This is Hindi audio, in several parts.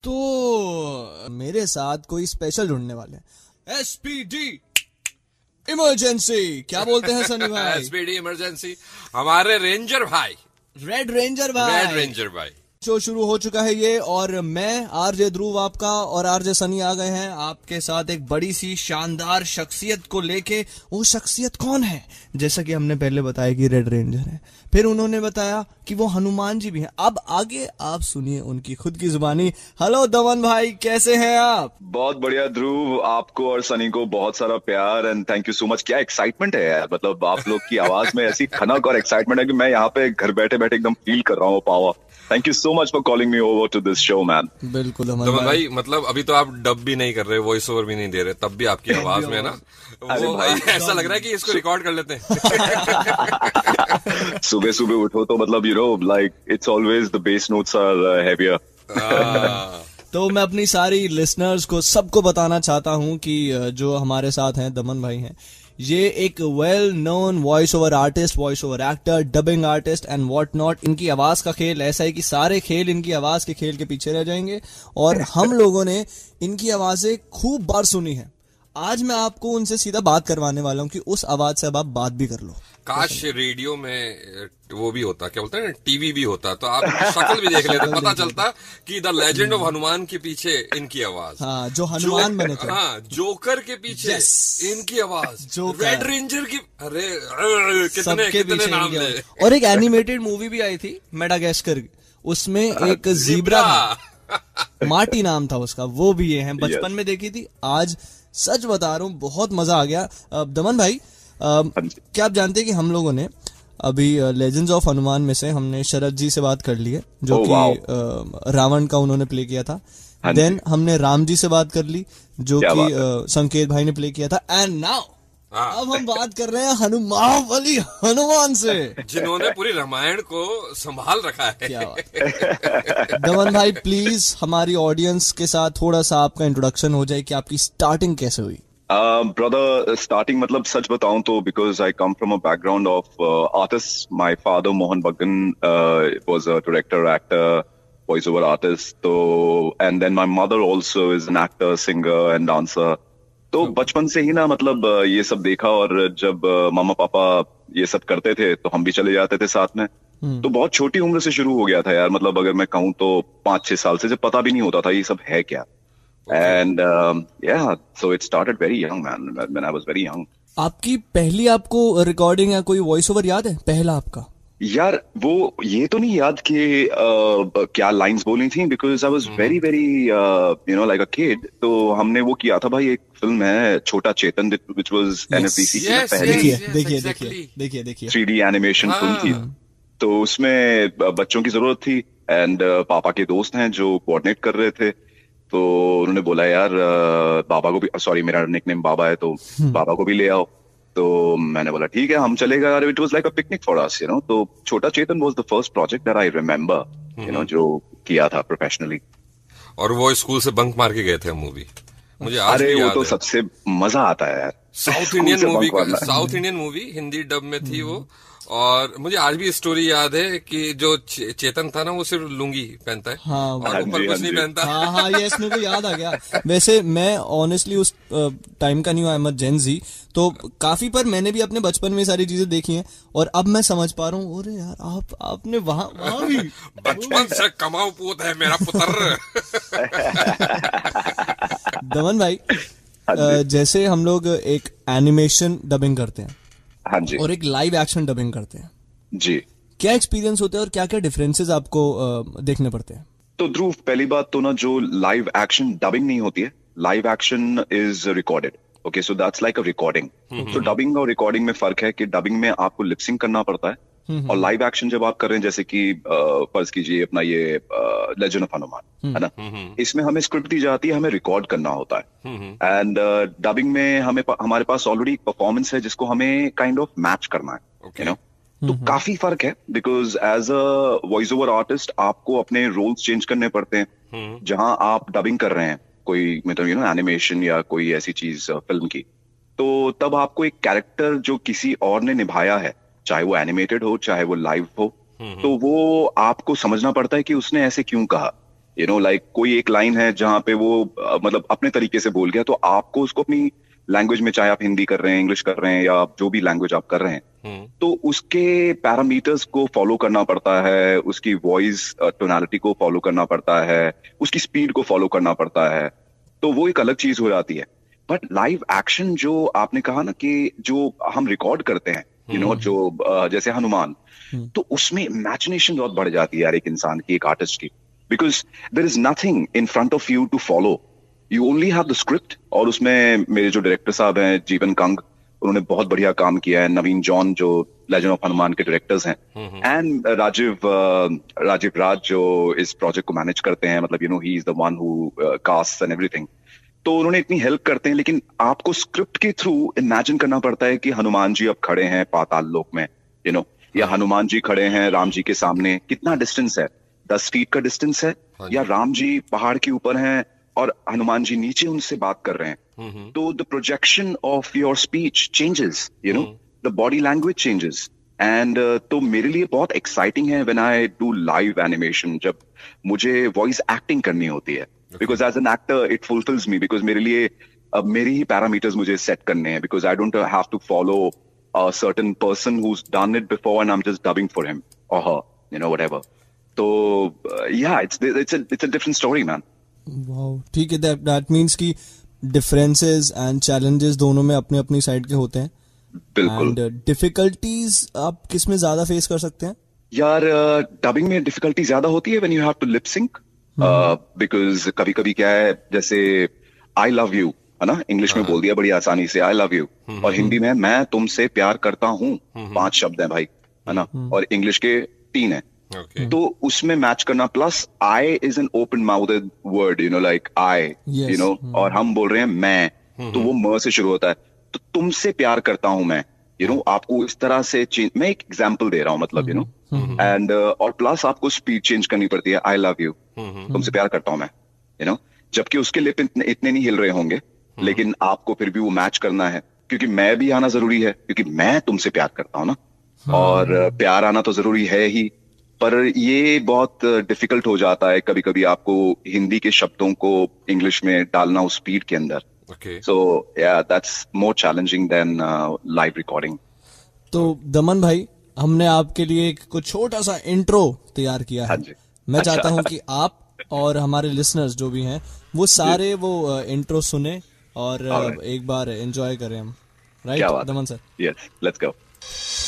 तो मेरे साथ कोई स्पेशल जुड़ने वाले हैं। SPD इमरजेंसी, क्या बोलते हैं सनी भाई? SPD इमरजेंसी, हमारे रेंजर भाई, रेड रेंजर भाई। शो शुरू हो चुका है ये, और मैं आरजे ध्रुव आपका और आरजे सनी आ गए हैं आपके साथ एक बड़ी सी शानदार शख्सियत को लेके। वो शख्सियत कौन है? जैसा कि हमने पहले बताया कि रेड रेंजर है, फिर उन्होंने बताया कि वो हनुमान जी भी हैं। अब आगे आप सुनिए उनकी खुद की जुबानी। हेलो दमन भाई, कैसे हैं आप? बहुत बढ़िया ध्रुव, आपको और सनी को बहुत सारा प्यार and thank you so much. क्या एक्साइटमेंट है यार, मतलब आप लोग की आवाज में ऐसी खनक और एक्साइटमेंट है कि मैं यहाँ पे घर बैठे बैठे एकदम फील कर रहा हूँ power. Thank you so much for calling me over to this show man. बिल्कुल दमन भाई, मतलब अभी तो आप डब भी नहीं कर रहे, वॉइस ओवर भी नहीं दे रहे, तब भी आपकी आवाज में ना वो ऐसा लग रहा है कि इसको रिकॉर्ड कर लेते हैं। सुबह सुबह उठो तो मतलब you know like it's always the bass notes are heavier. तो मैं अपनी सारी लिसनर्स को सबको बताना चाहता हूं कि जो हमारे साथ हैं दमन भाई हैं, ये एक well known voice over artist, voice over actor, dubbing artist and what not. इनकी आवाज का खेल ऐसा है कि सारे खेल इनकी आवाज के खेल के पीछे रह जाएंगे, और हम लोगों ने इनकी आवाजें खूब बार सुनी है। आज मैं आपको उनसे सीधा बात करवाने वाला हूं कि उस आवाज से अब आप बात भी कर लो। काश रेडियो में वो भी होता, क्या बोलते हैं, टीवी भी होता, तो आप शक्ल भी देख लेते, पता चलता कि द लेजेंड ऑफ हनुमान के पीछे इनकी आवाज, हाँ, जो हनुमान बने थे, हाँ, जोकर के पीछे इनकी आवाज, रेड रेंजर की, अरे कितने नाम थे। और एक एनिमेटेड मूवी भी आई थी मेडागास्कर, उसमें एक जीब्रा मार्टी नाम था उसका, वो भी ये है, बचपन में देखी थी। आज सच बता रहा हूँ, बहुत मजा आ गया। दमन भाई, क्या आप जानते हैं कि हम लोगों ने अभी लेजेंड्स ऑफ हनुमान में से हमने शरद जी से बात कर ली है, जो कि रावण का उन्होंने प्ले किया था। देन हमने राम जी से बात कर ली, जो कि संकेत भाई ने प्ले किया था। एंड नाउ अब हम बात कर रहे हैं हनुमान से, जिन्होंने पूरी रामायण को संभाल रखा है। क्या बात। दमन भाई, प्लीज हमारी ऑडियंस के साथ थोड़ा सा आपका इंट्रोडक्शन हो जाए कि आपकी स्टार्टिंग कैसे हुई। ब्रदर, स्टार्टिंग मतलब सच बताऊं तो because I come from a background of artist. My father Mohan Baggan was a director, actor, voice over artist. तो and then my mother also is an actor, singer and dancer. तो बचपन से ही ना मतलब ये सब देखा, और जब मामा पापा ये सब करते थे तो हम भी चले जाते थे साथ में। तो बहुत छोटी उम्र से शुरू हो गया था यार, मतलब अगर मैं कहूँ तो 5-6 साल से, जब पता भी नहीं होता था ये सब है क्या। And yeah, so it started very young, man. When I was very young. आपकी पहली आपको रिकॉर्डिंग या कोई वॉइस ओवर याद है, पहला आपका? यार वो ये तो नहीं याद कि क्या लाइंस बोली थी, because I was very very you know like a kid. तो हमने वो किया था भाई, एक फिल्म है छोटा चेतन, which was NFDC की पहली, देखिए 3D एनिमेशन फिल्म थी। तो उसमें बच्चों की जरूरत थी, एंड पापा के दोस्त हैं जो कोऑर्डिनेट कर रहे थे, तो उन्होंने बोला यार बाबा को भी, सॉरी मेरा निकनेम बाबा है, तो बाबा को भी ले आओ। तो मैंने बोला ठीक है, हम चलेगा यार। It was like a picnic for us, you know. तो Chhota Chetan was the first project that I remember, you know, जो किया था प्रोफेशनली। और वो स्कूल से बंक मार के गए थे मूवी, मुझे आज भी याद है। वो तो सबसे मजा आता है यार, south Indian movie Hindi dub में थी वो। और मुझे आज भी स्टोरी याद है कि जो चेतन था ना, वो सिर्फ लुंगी पहनता है, हाँ, और ऊपर कुछ नहीं पहनता। हाँ, ये इसमें को याद आ गया। वैसे मैं ऑनेस्टली उस टाइम का नहीं हूँ, आई एम अ जेन ज़ी, तो काफी पर मैंने भी अपने बचपन में सारी चीजें देखी हैं, और अब मैं समझ पा रहा हूँ, अरे यार आपने वहाँ भी बचपन से कमाऊ पूत है मेरा पुत्र। दमन भाई, जैसे हम लोग एक एनिमेशन डबिंग करते हैं, हाँ जी, और एक लाइव एक्शन डबिंग करते हैं जी, क्या एक्सपीरियंस होता है और क्या क्या डिफरेंसेस आपको देखने पड़ते हैं? तो ध्रुव, पहली बात तो ना, जो लाइव एक्शन डबिंग नहीं होती है, live action is recorded. Okay, so that's like a recording. तो डबिंग और रिकॉर्डिंग में फर्क है कि डबिंग में आपको लिपसिंग करना पड़ता है, और लाइव एक्शन जब आप कर रहे हैं, जैसे कि फर्ज कीजिए अपना ये लेजेंड ऑफ हनुमान है ना, इसमें हमें स्क्रिप्ट दी जाती है, हमें रिकॉर्ड करना होता है। एंड डबिंग में हमारे पास ऑलरेडी परफॉर्मेंस है जिसको हमें काइंड ऑफ मैच करना है, यू नो। तो काफी फर्क है, because as a voice over artist आपको अपने रोल्स चेंज करने पड़ते हैं। जहां आप डबिंग कर रहे हैं कोई, मतलब यू नो, एनिमेशन या कोई ऐसी चीज फिल्म की, तो तब आपको एक कैरेक्टर जो किसी और ने निभाया है, चाहे वो एनिमेटेड हो चाहे वो लाइव हो, तो वो आपको समझना पड़ता है कि उसने ऐसे क्यों कहा, लाइक कोई एक लाइन है जहाँ पे वो मतलब अपने तरीके से बोल गया, तो आपको उसको अपनी लैंग्वेज में, चाहे आप हिंदी कर रहे हैं, इंग्लिश कर रहे हैं, या आप जो भी लैंग्वेज आप कर रहे हैं, तो उसके पैरामीटर्स को फॉलो करना पड़ता है, उसकी वॉइस टोनालिटी को फॉलो करना पड़ता है, उसकी स्पीड को फॉलो करना पड़ता है, तो वो एक अलग चीज हो जाती है। बट लाइव एक्शन जो आपने कहा ना कि जो हम रिकॉर्ड करते हैं, जो जैसे हनुमान, तो उसमें इमेजिनेशन बहुत बढ़ जाती है यार एक इंसान की, एक आर्टिस्ट की, because there is nothing in front of you to follow, you only have the script. और उसमें मेरे जो डायरेक्टर साहब हैं जीवन कंग, उन्होंने बहुत बढ़िया काम किया है, नवीन जॉन जो लेजेंड ऑफ हनुमान के डायरेक्टर्स हैं, एंड राजीव राज जो इस प्रोजेक्ट को मैनेज करते हैं, मतलब he is the one who cast and everything. तो उन्होंने इतनी हेल्प करते हैं, लेकिन आपको स्क्रिप्ट के थ्रू इमेजिन करना पड़ता है कि हनुमान जी अब खड़े हैं पाताल लोक में, या हनुमान जी खड़े हैं राम जी के सामने, कितना डिस्टेंस है, 10 फीट का डिस्टेंस है, या राम जी पहाड़ के ऊपर हैं और हनुमान जी नीचे उनसे बात कर रहे हैं। तो the projection of your speech changes, the body language changes, and तो मेरे लिए बहुत एक्साइटिंग है when I do live animation, जब मुझे वॉइस एक्टिंग करनी होती है, because as an actor it fulfils me, बिकॉज मेरे लिए अब मेरे ही पैरामीटर्स मुझे सेट करने हैं, because I don't have to follow a certain person who's done it before and I'm just dubbing for him or her, whatever. So yeah, it's a different story, man. Wow, ठीक है, that means कि differences and challenges दोनों में अपने अपनी साइड के होते हैं। बिल्कुल। And difficulties आप किस में ज्यादा फेस कर सकते हैं? यार डबिंग में डिफिकल्टी ज्यादा होती है when you have to lip sync, because कभी कभी क्या है, जैसे I love you है ना, इंग्लिश में बोल दिया बड़ी आसानी से, आई लव यू, और हिंदी में मैं तुमसे प्यार करता हूँ, 5 शब्द हैं भाई, है ना, और इंग्लिश के 3 हैं, तो उसमें मैच करना, plus I is an open mouthed word, like I, और हम बोल रहे हैं मैं, तो वो म से शुरू होता है, तो तुमसे प्यार करता हूँ मैं, आपको इस तरह से चेंज, मैं एक एग्जाम्पल दे रहा हूँ, मतलब एंड और प्लस आपको स्पीड चेंज करनी पड़ती है, आई लव यू, तुमसे प्यार करता हूँ मैं, जबकि उसके लिप इतने नहीं हिल रहे होंगे, लेकिन आपको फिर भी वो मैच करना है, क्योंकि मैं भी आना जरूरी है, क्योंकि मैं तुमसे प्यार करता हूं ना, और प्यार आना तो जरूरी है ही, पर ये बहुत डिफिकल्ट हो जाता है कभी कभी आपको हिंदी के शब्दों को इंग्लिश में डालना उस स्पीड के अंदर, सो या that's more challenging than live recording. तो दमन भाई, हमने आपके लिए एक कुछ छोटा सा इंट्रो तैयार किया है। मैं चाहता हूं कि आप और हमारे लिसनर्स जो भी हैं वो सारे वो इंट्रो सुने और एक बार एंजॉय करें हम, right Daman sir? Yes, let's go.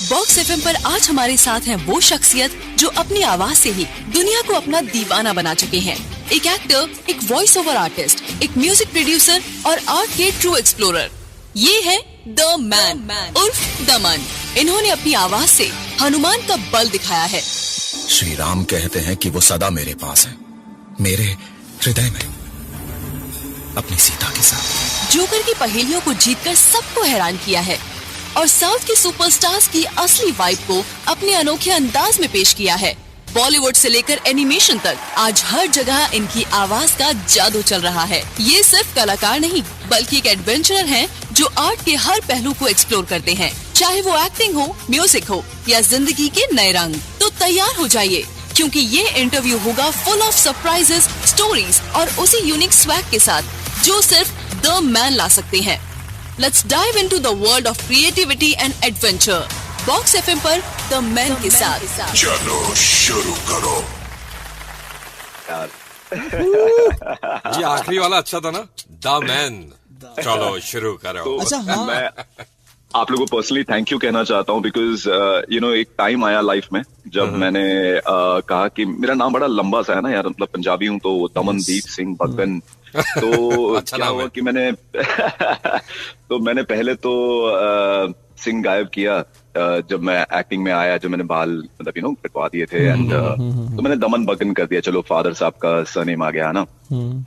Box FM पर आज हमारे साथ हैं वो शख्सियत जो अपनी आवाज से ही दुनिया को अपना दीवाना बना चुके हैं। एक एक्टर, एक वॉइस ओवर आर्टिस्ट, एक म्यूजिक प्रोड्यूसर और आर्ट के ट्रू एक्सप्लोरर। ये है द मैन उर्फ दमन। इन्होंने अपनी आवाज से हनुमान का बल दिखाया है। श्री राम कहते हैं कि वो सदा मेरे पास है, मेरे हृदय में, अपनी सीता के साथ। जोकर की पहेलियों को जीतकर सबको हैरान किया है और साउथ के सुपरस्टार्स की असली वाइब को अपने अनोखे अंदाज में पेश किया है। बॉलीवुड से लेकर एनिमेशन तक आज हर जगह इनकी आवाज का जादू चल रहा है। ये सिर्फ कलाकार नहीं बल्कि एक एडवेंचरर हैं जो आर्ट के हर पहलू को एक्सप्लोर करते हैं, चाहे वो एक्टिंग हो, म्यूजिक हो या जिंदगी के नए रंग। तो तैयार हो जाइए क्योंकि ये इंटरव्यू होगा फुल ऑफ सरप्राइजेस, स्टोरीज और उसी यूनिक स्वैग के साथ जो सिर्फ द मैन ला सकते हैं। Let's dive into the world of creativity and adventure. Box FM पर द मैन के साथ। चलो शुरू करो। जी आखिरी वाला अच्छा था ना, द मैन। चलो शुरू करो। तो अच्छा, हाँ। मैं आप लोगों को पर्सनली थैंक यू कहना चाहता हूँ, बिकॉज एक टाइम आया लाइफ में जब मैंने कहा कि मेरा नाम बड़ा लंबा सा है ना यार, मतलब पंजाबी हूँ तो दमनदीप सिंह भगवन, तो अच्छा क्या हुआ कि मैंने मैंने पहले तो सिंह गायब किया जब मैं एक्टिंग में आया, जब मैंने बाल मतलब कटवा दिए थे, एंड तो मैंने दमन बगन कर दिया, चलो फादर साहब का सरनेम आ गया ना।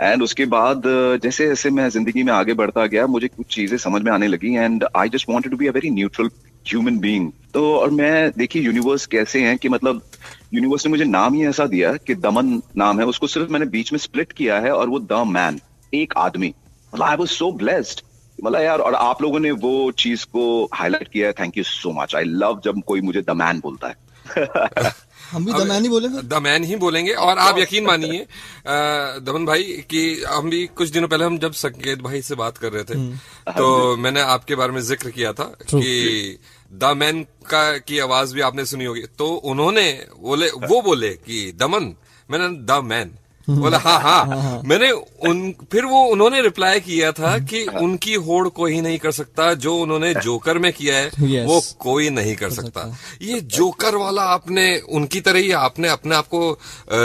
एंड उसके बाद जैसे जैसे मैं जिंदगी में आगे बढ़ता गया, मुझे कुछ चीजें समझ में आने लगी, and I just wanted to be a very neutral human being. तो और मैं देखिए यूनिवर्स कैसे हैं कि मतलब यूनिवर्स ने मुझे नाम ही ऐसा दिया कि दमन नाम है, उसको सिर्फ मैंने बीच में स्प्लिट किया है और वो द मैन, एक आदमी। मतलब आई वाज सो ब्लेस्ड, मतलब यार, और आप लोगों ने वो चीज को हाईलाइट किया है, thank you so much. I love जब कोई मुझे द मैन बोलता है, हम भी द मैन ही बोले फिर? द मैन ही बोलेंगे। और आप यकीन मानिए दमन भाई कि हम भी कुछ दिनों पहले हम जब संकेत भाई से बात कर रहे थे तो मैंने आपके बारे में जिक्र किया था कि द मैन की आवाज भी आपने सुनी होगी, तो उन्होंने वो बोले कि दमन, मैंने द मैन बोला हाँ। मैंने फिर उन्होंने रिप्लाई किया था कि उनकी होड़ कोई नहीं कर सकता, जो उन्होंने जोकर में किया है वो कोई नहीं कर सकता। ये जोकर वाला आपने उनकी तरह ही आपने अपने आप को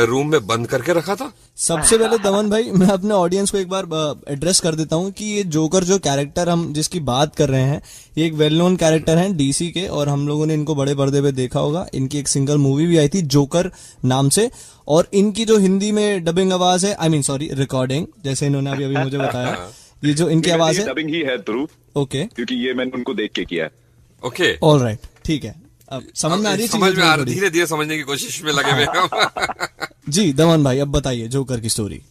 रूम में बंद करके रखा था। सबसे पहले दमन भाई मैं अपने ऑडियंस को एक बार एड्रेस कर देता हूँ कि ये जोकर जो कैरेक्टर हम जिसकी बात कर रहे हैं ये एक वेल नोन कैरेक्टर हैं डीसी के, और हम लोगों ने इनको बड़े पर्दे पे देखा होगा। इनकी एक सिंगल मूवी भी आई थी जोकर नाम से, और इनकी जो हिंदी में डबिंग आवाज है, आई मीन सॉरी रिकॉर्डिंग, जैसे इन्होंने अभी मुझे बताया, ये जो इनकी आवाज है डबिंग ही है ध्रुव। ओके, क्योंकि ये मैंने उनको देख के किया है। ओके, ऑल राइट, ठीक है, अब समझ में आ रही है, समझ में आ रही, धीरे धीरे समझने की कोशिश में लगे हुए जी दमन भाई अब बताइए जोकर की स्टोरी।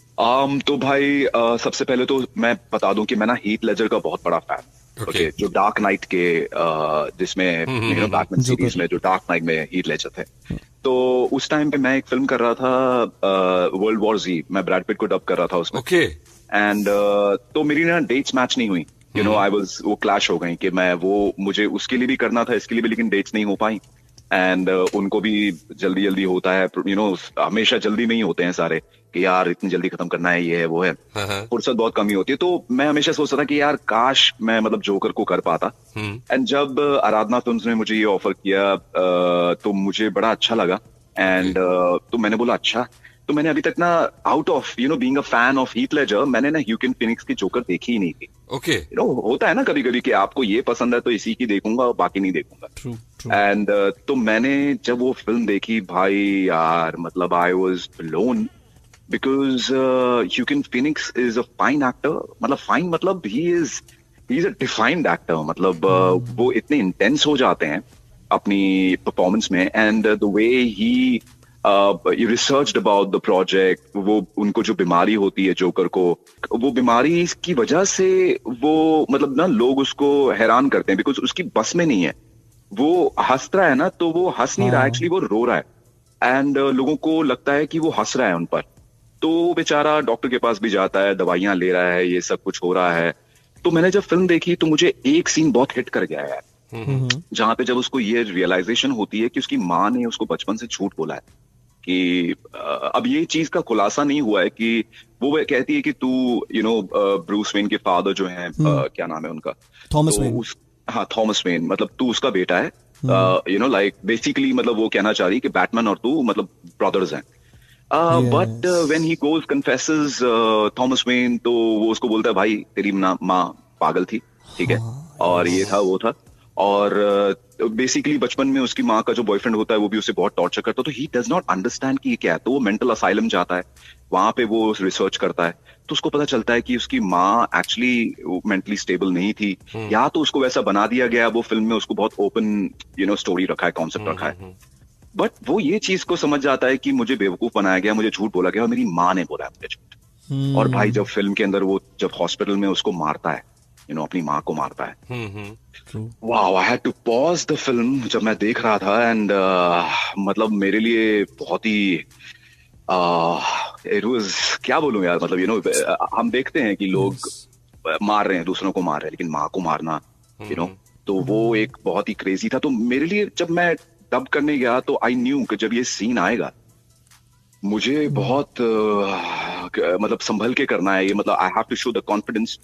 तो भाई सबसे पहले तो मैं बता दूं कि मैं ना हीथ लेजर का बहुत बड़ा फैन। ओके, जो डार्क नाइट के जिसमें बैटमैन सीरीज में जो डार्क नाइट में हीथ लेजर थे, तो उस टाइम पे मैं एक फिल्म कर रहा था वर्ल्ड वॉर Z, मैं ब्रैड पिट को डब कर रहा था उसमें। ओके, एंड तो मेरी ना डेट्स मैच नहीं हुई, आई वाज, वो क्लैश हो गई कि मैं मुझे उसके लिए भी करना था, इसके लिए भी, लेकिन डेट्स नहीं हो पाई। एंड उनको भी जल्दी जल्दी होता है, हमेशा जल्दी में ही होते हैं सारे कि यार इतनी जल्दी खत्म करना है, ये है वो है, फुर्सत बहुत कमी होती है। तो मैं हमेशा सोचता था कि यार काश मैं मतलब जोकर को कर पाता। एंड जब आराधना फिल्म्स ने मुझे ये ऑफर किया तो मुझे बड़ा अच्छा लगा। एंड तो मैंने बोला अच्छा, तो मैंने अभी तक ना out of being a fan of Heath Ledger, मैंने ना ह्यूकिन फिनिक्स की जोकर देखी ही नहीं थी। ओके, होता है ना कभी कभी कि आपको ये पसंद है तो इसी की देखूंगा और बाकी नहीं देखूंगा। एंड तो मैंने जब वो फिल्म देखी भाई यार, मतलब I was blown, because Joaquin Phoenix is a fine actor, मतलब फाइन मतलब he is a defined actor, मतलब वो इतने इंटेंस हो जाते हैं अपनी परफॉर्मेंस में। And the way he researched about the project, वो उनको जो बीमारी होती है जोकर को, वो बीमारी की वजह से वो मतलब ना लोग उसको हैरान करते हैं बिकॉज उसकी बस में नहीं है, वो हंस रहा है ना तो वो हंस नहीं रहा है, एक्चुअली वो रो रहा है। एंड लोगों को लगता है कि वो हंस रहा है उन पर, तो बेचारा डॉक्टर के पास भी जाता है, दवाइयां ले रहा है, ये सब कुछ हो रहा है। तो मैंने जब फिल्म देखी तो मुझे एक सीन बहुत हिट कर गया यार, जहां पे जब उसको ये रियलाइजेशन होती है कि उसकी माँ ने उसको बचपन से झूठ बोला है कि अब ये चीज का खुलासा नहीं हुआ है कि वो कहती है कि तू ब्रूस वेन के फादर जो हैं, क्या नाम है उनका, थॉमस वेन। हाँ, थॉमस वेन, मतलब तू उसका बेटा है, लाइक बेसिकली मतलब वो कहना चाह रही कि बैटमैन और तू मतलब ब्रदर्स हैं। But when he goes confesses Thomas when, तो वो उसको बोलता है भाई तेरी माँ पागल थी, ठीक है, और ये था वो था, और बेसिकली बचपन में उसकी माँ का जो बॉयफ्रेंड होता है वो भी उसे बहुत टॉर्चर करता है, तो ही डज नॉट अंडरस्टैंड कि ये क्या है। तो वो मेंटल असाइलम जाता है, वहां पे वो रिसर्च करता है, तो उसको पता चलता है कि उसकी माँ एक्चुअली मेंटली स्टेबल नहीं थी, या तो उसको वैसा बना दिया गया, वो फिल्म में उसको बहुत ओपन स्टोरी रखा है, कॉन्सेप्ट रखा है, बट वो ये चीज को समझ जाता है कि मुझे बेवकूफ बनाया गया, मुझे झूठ बोला गया और मेरी माँ ने बोला है मुझे झूठ। और भाई जब फिल्म के अंदर वो जब हॉस्पिटल में उसको मारता है, अपनी माँ को मारता है, wow, I had to pause the film जब मैं देख रहा था। एंड मतलब मेरे लिए बहुत ही इट वाज, क्या बोलूं यार, मतलब हम देखते हैं कि लोग मार रहे हैं, दूसरों को मार रहे हैं, लेकिन माँ को मारना तो वो एक बहुत ही क्रेजी था। तो मेरे लिए जब मैं डब करने गया तो आई न्यू कि जब ये सीन आएगा मुझे बहुत मतलब संभल के करना है ये, मतलब I have to show the confidence,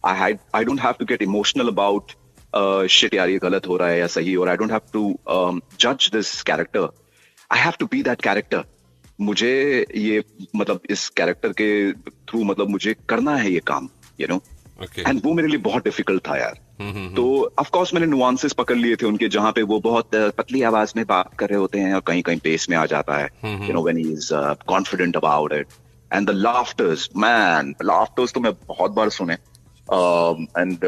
I don't have to get emotional about shit यार ये गलत हो रहा है या सही, और आई डोंट हैव टू जज this character, I have to be that character. मुझे ये मतलब इस कैरेक्टर के थ्रू मतलब मुझे करना है ये काम, एंड वो मेरे लिए बहुत डिफिकल्ट था यार। तो ऑफ कोर्स मैंने नुआंसेस पकड़ लिए थे उनके, जहां पे वो बहुत पतली आवाज में बात कर रहे होते हैं और कहीं कहीं पेस में आ जाता है, when he is confident about it. And the laughters, man, laughters तो मैं बहुत बार सुने, एंड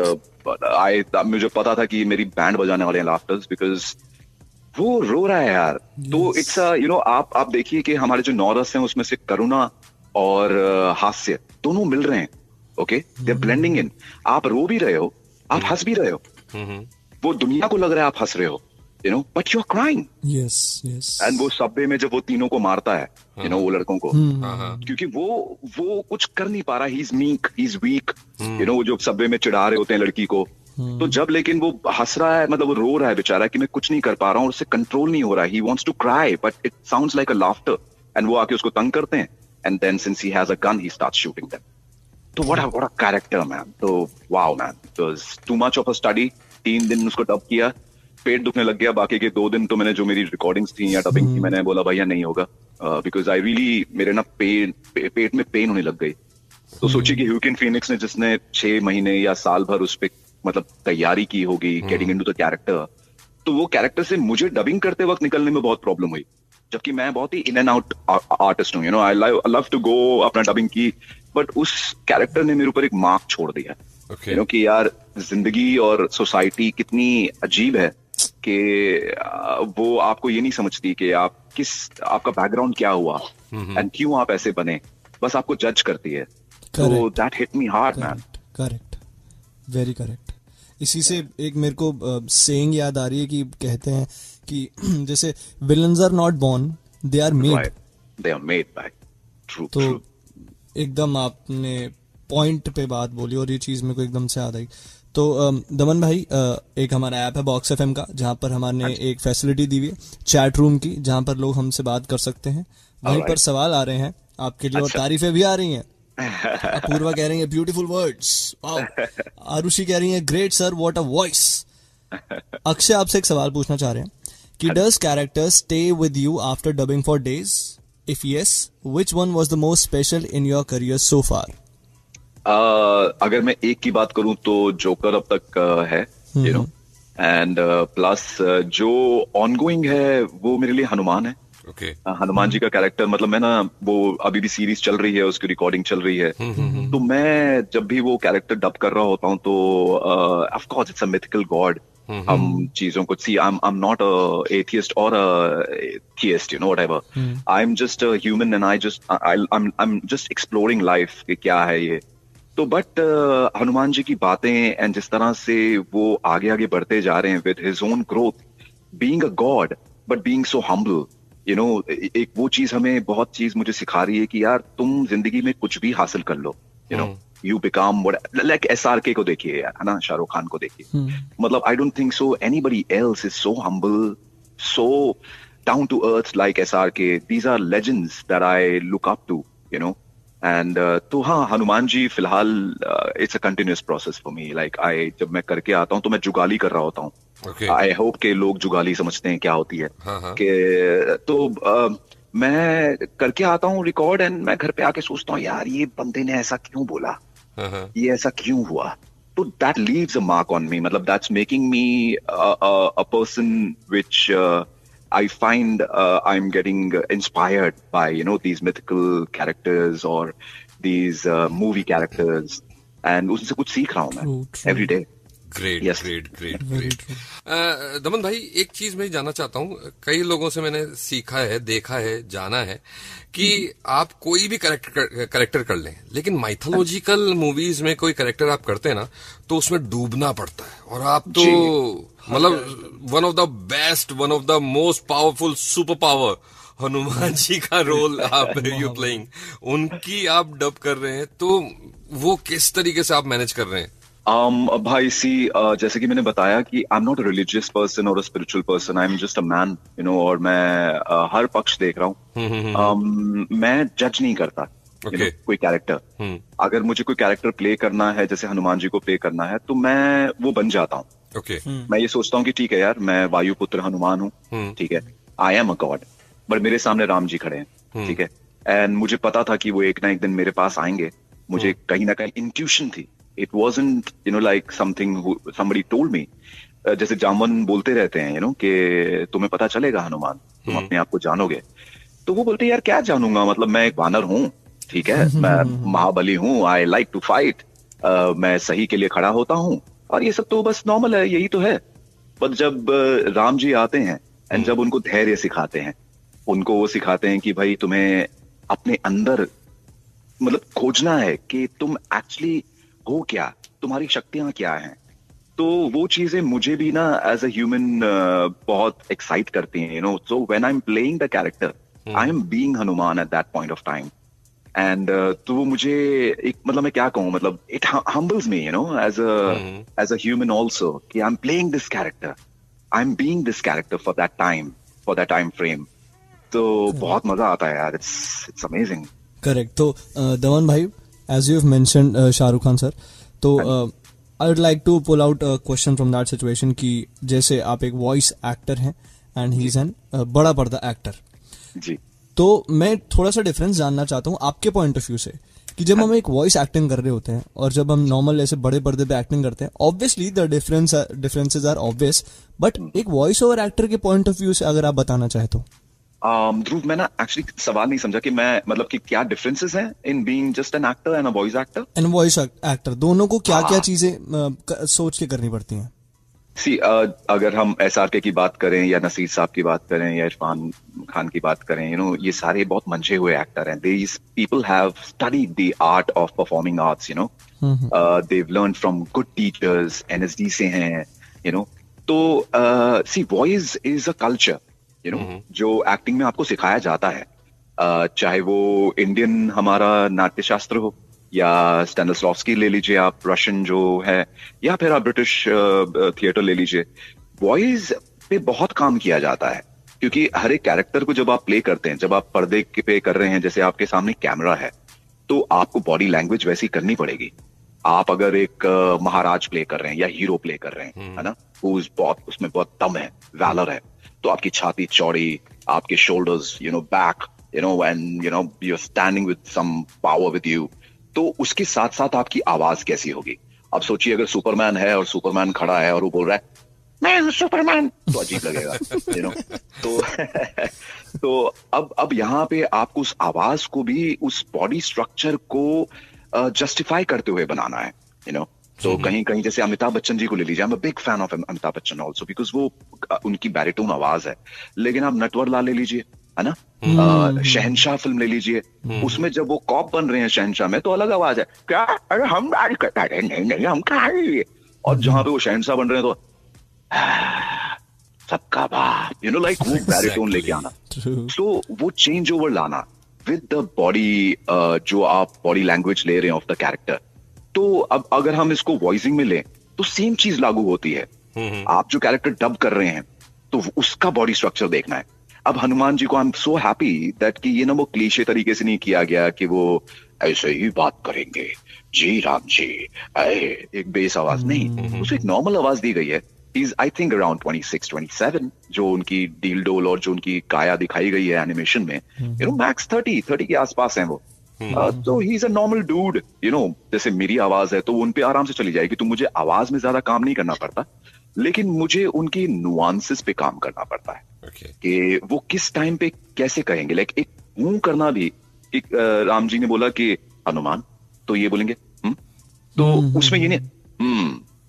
मुझे पता था कि मेरी बैंड बजाने वाले हैं लाफ्टर्स, बिकॉज वो रो रहा है यार। तो इट्स आप देखिए कि हमारे जो 9 रस हैं उसमें से करुणा और हास्य दोनों मिल रहे हैं, okay, they are blending in. आप रो भी रहे हो, आप हंस भी रहे हो, वो दुनिया को लग रहा है आप हंस रहे हो, you know, but you're crying. Yes, yes. And वो सबवे में जब वो तीनों को मारता है, you know, वो लड़कों को, क्योंकि वो कुछ कर नहीं पा रहा, he is meek, he is weak, you know, जो सबवे में चिढ़ा रहे होते हैं लड़की को, तो जब लेकिन वो हंस रहा है, मतलब वो रो रहा है बेचारा कि मैं कुछ नहीं कर पा रहा हूँ, उससे कंट्रोल नहीं हो रहा, he wants to cry but it sounds like a laughter, and वो आके उसको तंग करते हैं, and then since he has a gun he starts shooting them. तो what a character, man. तो wow, man, it was too much of a study. 3 दिन उसको डब किया, पेट दुखने लग गया. बाकी के 2 दिन तो मैंने जो मेरी रिकॉर्डिंग्स थी या डबिंग की, मैंने बोला भैया नहीं होगा, बिकॉज आई रियली, मेरे ना पेट में पेन होने लग गई. तो सोचिए कि ह्यूकिन फीनिक्स ने, जिसने 6 महीने या साल भर उस पे मतलब तैयारी की होगी, गेटिंग इनटू द कैरेक्टर, तो वो कैरेक्टर से मुझे डबिंग करते वक्त निकलने में बहुत प्रॉब्लम हुई, जबकि मैं बहुत ही इन एंड आउट आर्टिस्ट हूँ, you know, I love to go, अपना डबिंग की, बट उस कैरेक्टर ने मेरे ऊपर एक मार्क छोड़ दिया. यू नो कि यार जिंदगी और सोसाइटी कितनी अजीब है कि वो आपको ये नहीं समझती कि आप आपका बैकग्राउंड क्या हुआ एंड क्यों आप ऐसे बने, बस आपको जज करती है. तो that hit me hard, man. Correct, very correct. इसी से एक मेरे को सेइंग याद आ रही है कि कहते हैं कि जैसे villains are not born, they are made. They are made by. True. तो एकदम आपने पॉइंट पे बात बोली और ये चीज मेरे को एकदम से याद आई. तो दमन भाई, एक हमारा ऐप है बॉक्स एफएम का, जहां पर हमारे एक फैसिलिटी दी हुई है चैट रूम की, जहां पर लोग हमसे बात कर सकते हैं. वहीं पर सवाल आ रहे हैं आपके लिए और तारीफें भी आ रही हैं. अपूर्वा कह रही है ब्यूटीफुल वर्ड्स, आरुषि कह रही है great sir, what a voice. Akshay आपसे एक सवाल पूछना चाह रहे हैं कि does character stay with you after dubbing for days? If yes, which one was the most special in your career so far? अगर मैं एक की बात करूं तो जोकर अब तक है, यू नो, एंड प्लस जो ऑनगोइंग है वो मेरे लिए हनुमान है. हनुमान जी का कैरेक्टर, मतलब मैं ना, वो अभी भी सीरीज चल रही है, उसकी रिकॉर्डिंग चल रही है, तो मैं जब भी वो कैरेक्टर डब कर रहा होता हूँ तो of course it's a mythical god. हम चीजों को see, I am not a atheist और a theist, you know, whatever. I am just a human and I am just exploring life कि क्या है ये. तो बट हनुमान जी की बातें एंड जिस तरह से वो आगे आगे बढ़ते जा रहे हैं with his own growth, being a God but being so humble, you know, एक वो चीज हमें बहुत चीज मुझे सिखा रही है कि यार तुम जिंदगी में कुछ भी हासिल कर लो, you know, you become like SRK को देखिए यार, है ना, शाहरुख खान को देखिए, मतलब I don't think so anybody else is so humble, so down to earth like SRK. These are legends that I look up to, you know. And तो हाँ, हनुमान जी फिलहाल it's a continuous process for me. Like जब मैं करके आता हूँ तो मैं जुगाली कर रहा होता हूँ. आई होप के लोग जुगाली समझते हैं क्या होती है. कि तो मैं करके आता हूँ रिकॉर्ड, एंड मैं घर पे आके सोचता हूँ यार ये बंदे ने ऐसा क्यों बोला, ये ऐसा क्यों हुआ. तो that leaves a mark on me, मतलब that's making me a person which I find I'm getting inspired by, you know, these mythical characters or these movie characters, and उससे कुछ सीख रहा हूँ मैं every day. Great, Yes. Great. दमन भाई, एक चीज मैं जानना चाहता हूँ, कई लोगों से मैंने सीखा है, देखा है, जाना है कि आप कोई भी कैरेक्टर कर लें, लेकिन माइथोलॉजिकल मूवीज में कोई कैरेक्टर आप करते हैं ना, तो उसमें डूबना पड़ता है. और आप तो मतलब one of the best, one of the most powerful super power Hanuman ji का रोल आप यू प्लेइंग, उनकी आप डब कर रहे हैं, तो वो किस तरीके से आप मैनेज कर रहे हैं? भाई सी, जैसे कि मैंने बताया कि I am not a religious person और a spiritual person, I am just a man, you know, और मैं हर पक्ष देख रहा हूँ. मैं जज नहीं करता कोई कैरेक्टर. अगर मुझे कोई कैरेक्टर प्ले करना है, जैसे हनुमान जी को प्ले करना है, तो मैं वो बन जाता हूँ. मैं ये सोचता हूँ कि ठीक है यार, मैं वायुपुत्र हनुमान हूँ, ठीक है, I am a God, but मेरे सामने राम जी खड़े हैं, ठीक है, एंड मुझे पता था कि वो एक ना एक दिन मेरे पास आएंगे. मुझे कहीं ना कहीं इंट्यूशन थी. It wasn't, you know, like something somebody told me. जैसे जामवन बोलते रहते हैं, you know, कि तुम्हें पता चलेगा हनुमान, तुम अपने आप को जानोगे. तो वो बोलते यार क्या जानूंगा, मतलब मैं एक वानर हूँ, ठीक है, मैं महाबली हूँ, आई लाइक टू फाइट, मैं सही के लिए खड़ा होता हूँ, और ये सब तो बस नॉर्मल है, यही तो है. पर जब राम जी आते हैं एंड जब उनको धैर्य सिखाते हैं, उनको वो सिखाते हैं कि भाई तुम्हें अपने अंदर मतलब खोजना है कि तुम एक्चुअली हो क्या, तुम्हारी शक्तियां क्या हैं, तो वो चीजें मुझे भी ना एज अ ह्यूमन बहुत एक्साइट करती हैं, you know. So when I am playing the character, I am being Hanuman at that point of time. And तो वो मुझे एक, मतलब मैं क्या कहूँ, मतलब it humbles me, you know, as a human also, कि I am playing this character, I am being this character for that time frame. तो बहुत मजा आता है यार. It's amazing. करेक्ट. तो दमन भाई, as you have mentioned Shahrukh Khan sir, तो I would like to pull out a question from that situation कि जैसे आप एक वॉइस एक्टर हैं एंड ही इज एन बड़ा पर्दा एक्टर. जी. तो मैं थोड़ा सा डिफरेंस जानना चाहता हूँ आपके पॉइंट ऑफ व्यू से, कि जब हम एक वॉइस एक्टिंग कर रहे होते हैं और जब हम नॉर्मल ऐसे बड़े पर्दे पे एक्टिंग करते हैं, obviously the differences are obvious, but एक वॉइस ओवर एक्टर के पॉइंट ऑफ व्यू से अगर आप बताना चाहे तो. ध्रुव, मैं ना एक्चुअली सवाल नहीं समझा कि मैं, मतलब कि क्या डिफरेंसेस हैं in being just an actor and a voice actor. And voice actor दोनों को क्या क्या चीजें सोच के करनी पड़ती हैं? सी, अगर हम SRK की बात करें या नसीर साहब की बात करें या इरफान खान की बात करें, यू नो, ये सारे बहुत मंझे हुए एक्टर हैं. These people have studied the art of performing arts, you know. They've learned from good teachers, NSD से हैं, you know. तो see, voice is a culture, you know, जो एक्टिंग में आपको सिखाया जाता है. चाहे वो इंडियन हमारा नाट्य शास्त्र हो, या स्टैनिस्लॉवस्की ले लीजिए आप, रशियन जो है, या फिर आप ब्रिटिश थिएटर ले लीजिए. वॉइस पे बहुत काम किया जाता है, क्योंकि हर एक कैरेक्टर को जब आप प्ले करते हैं, जब आप पर्दे पे कर रहे हैं, जैसे आपके सामने कैमरा है, तो आपको बॉडी लैंग्वेज वैसी करनी पड़ेगी. आप अगर एक महाराज प्ले कर रहे हैं या हीरो प्ले कर रहे हैं, है ना, उसमें बहुत दम है, वैलर है, तो आपकी छाती चौड़ी, आपके shoulders, you know, back, you know, and you know, you are standing with some power with you. तो उसके साथ साथ आपकी आवाज कैसी होगी. अब सोचिए, अगर सुपरमैन है और सुपरमैन खड़ा है और वो बोल रहा है मैं हूं सुपरमैन, तो अजीब लगेगा, यू नो. तो अब यहाँ पे आपको उस आवाज को भी, उस बॉडी स्ट्रक्चर को जस्टिफाई करते हुए बनाना है, यू नो. तो कहीं कहीं जैसे अमिताभ बच्चन जी को ले लीजिए. I am a big fan of Amitabh Bachchan also, because वो उनकी बैरिटोन आवाज है. लेकिन आप नटवर लाल ले लीजिए, है ना, शहनशाह फिल्म ले लीजिए, उसमें जब वो कॉप बन रहे हैं शहनशाह में, तो अलग आवाज है, क्या, अरे हम नहीं हम कहा. और जहां पे वो शहनशाह बन रहे हैं, तो सबका बाप, यू नो, लाइक वो बैरिटोन लेके आना. तो वो चेंज ओवर लाना विद द बॉडी, जो आप बॉडी लैंग्वेज ले रहे हैं ऑफ द कैरेक्टर. तो अब अगर हम इसको वॉइसिंग में लें, तो सेम चीज लागू होती है. आप जो कैरेक्टर डब कर रहे हैं, तो उसका बॉडी स्ट्रक्चर देखना है. अब हनुमान जी को I am so happy that कि ये ना वो क्लीशे तरीके से नहीं किया गया कि वो ऐसे ही बात करेंगे, जी राम जी, एक बेस आवाज नहीं, उसको एक नॉर्मल आवाज दी गई है. इज आई थिंक अराउंड 26-27, जो उनकी डील डोल और जो उनकी काया दिखाई गई है एनिमेशन में, यू नो, मैक्स 30 के आसपास हैं वो. तो ही is a normal dude, you know. जैसे मेरी आवाज है तो उन पे आराम से चली जाएगी, तो मुझे आवाज में ज्यादा काम नहीं करना पड़ता, लेकिन मुझे उनकी नुआंसेस पे काम करना पड़ता है. कि वो किस टाइम पे कैसे कहेंगे. लाइक एक हूं करना भी, एक राम जी ने बोला कि हनुमान, तो ये बोलेंगे तो उसमें ये नहीं,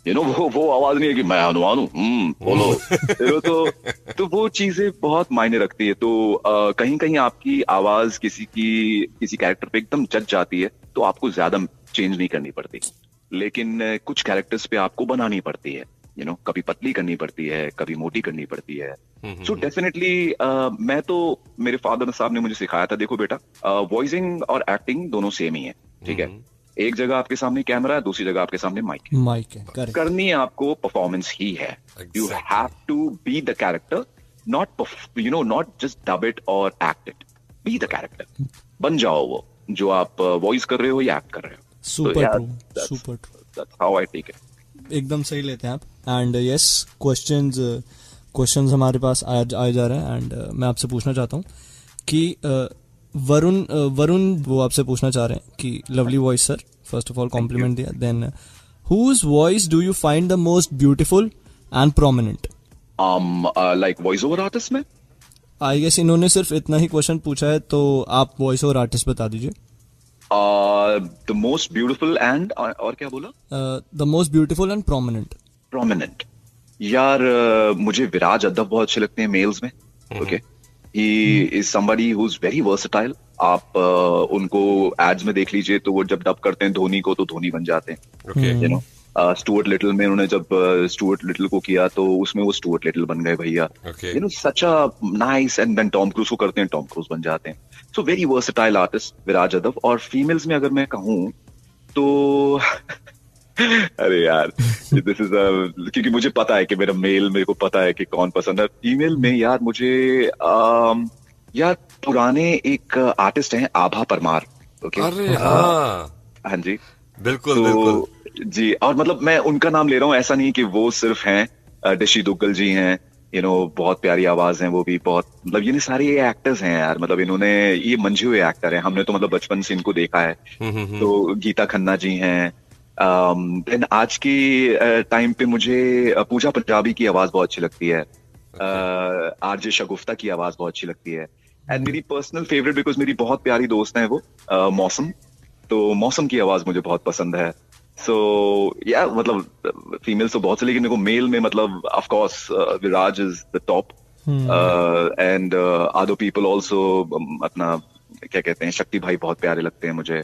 यू नो, वो आवाज नहीं है कि मैं हनुमान हूं, बोलो. तो वो चीजें बहुत मायने रखती है. तो कहीं कहीं आपकी आवाज किसी कैरेक्टर पे एकदम जच जाती है, तो आपको ज्यादा चेंज नहीं करनी पड़ती. लेकिन कुछ कैरेक्टर्स पे आपको बनानी पड़ती है, यू नो, कभी पतली करनी पड़ती है, कभी मोटी करनी पड़ती है. सो डेफिनेटली मैं तो, मेरे फादर साहब ने मुझे सिखाया था, देखो बेटा, वॉइसिंग और एक्टिंग दोनों सेम ही है, ठीक है. एक जगह आपके सामने कैमरा है, दूसरी जगह आपके सामने माइक है. करनी आपको परफॉर्मेंस ही है. You have to be the character, not, you know, not just dub it और act it. Be the character, बन जाओ वो जो आप वॉइस कर रहे हो या एक्ट कर रहे हो. Super true. That's how I take it. एकदम सही लेते हैं आप. एंड यस, क्वेश्चंस हमारे पास आए जा रहे हैं. एंड मैं आपसे पूछना चाहता हूँ कि वरुण वो आपसे पूछना चाह रहे हैं कि lovely voice sir, first of all compliment दिया. Then whose voice do you find the most beautiful and prominent? Like voice over artist में आई गेस इन्होंने सिर्फ इतना ही क्वेश्चन पूछा है, तो आप वॉइस ओवर आर्टिस्ट बता दीजिए. द मोस्ट ब्यूटीफुल एंड, और क्या बोला? The most beautiful and prominent. यार मुझे विराज अदब बहुत अच्छे लगते हैं मेल्स में. Okay, he is somebody who is very versatile. आप उनको एड्स में देख लीजिए, तो वो जब डब करते हैं धोनी को, तो धोनी बन जाते हैं, यू नो. स्टुअर्ट लिटिल में उन्होंने जब स्टुअर्ट लिटिल को किया तो उसमें वो स्टुअर्ट लिटिल बन गए भैया, Okay. You know such a nice, and then Tom Cruise को करते हैं, टॉम क्रूज बन जाते हैं. So very versatile artist Viraj Yadav. और फीमेल्स में अगर मैं कहूँ तो अरे यार दिस इज क्योंकि मुझे पता है कि मेरा मेल, मेरे को पता है कि कौन पसंद है. फीमेल में यार मुझे यार पुराने एक आर्टिस्ट हैं आभा परमार. ओके अरे हाँ, हाँ जी, बिल्कुल तो बिल्कुल. जी, और मतलब मैं उनका नाम ले रहा हूँ, ऐसा नहीं कि वो सिर्फ हैं. डिशी दुग्गल जी हैं, यू नो बहुत प्यारी आवाज है वो भी, बहुत मतलब ये सारे ये एक्टर्स हैं यार, मतलब इन्होंने ये मंझे हुए एक्टर हैं, हमने तो मतलब बचपन से इनको देखा है. तो गीता खन्ना जी हैं. देन आज की टाइम पे मुझे पूजा पंजाबी की आवाज बहुत अच्छी लगती है. आरजे शगुफ्ता की आवाज बहुत अच्छी लगती है. एंड मेरी पर्सनल फेवरेट, बिकॉज मेरी बहुत प्यारी दोस्त है वो मौसम, तो मौसम की आवाज मुझे बहुत पसंद है. सो या मतलब फीमेल तो बहुत से, लेकिन मेरे को मेल में मतलब of course Viraj is the top. And other people also, अपना क्या कहते हैं, शक्ति भाई बहुत प्यारे लगते हैं मुझे.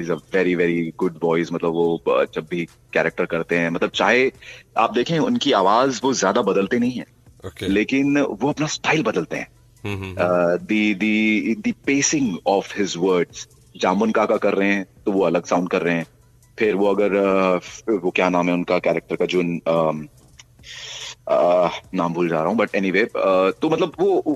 Is a very very good voice, मतलब वो जब भी कैरेक्टर करते हैं, मतलब चाहे आप देखें उनकी आवाज वो ज्यादा बदलते नहीं है, Okay. लेकिन वो अपना स्टाइल बदलते हैं. दी पेसिंग ऑफ हिज वर्ड्स, जामुन काका कर रहे हैं तो वो अलग साउंड कर रहे हैं. फिर वो अगर वो क्या नाम है उनका कैरेक्टर का, जो नाम भूल जा रहा हूँ, बट एनीवे, तो मतलब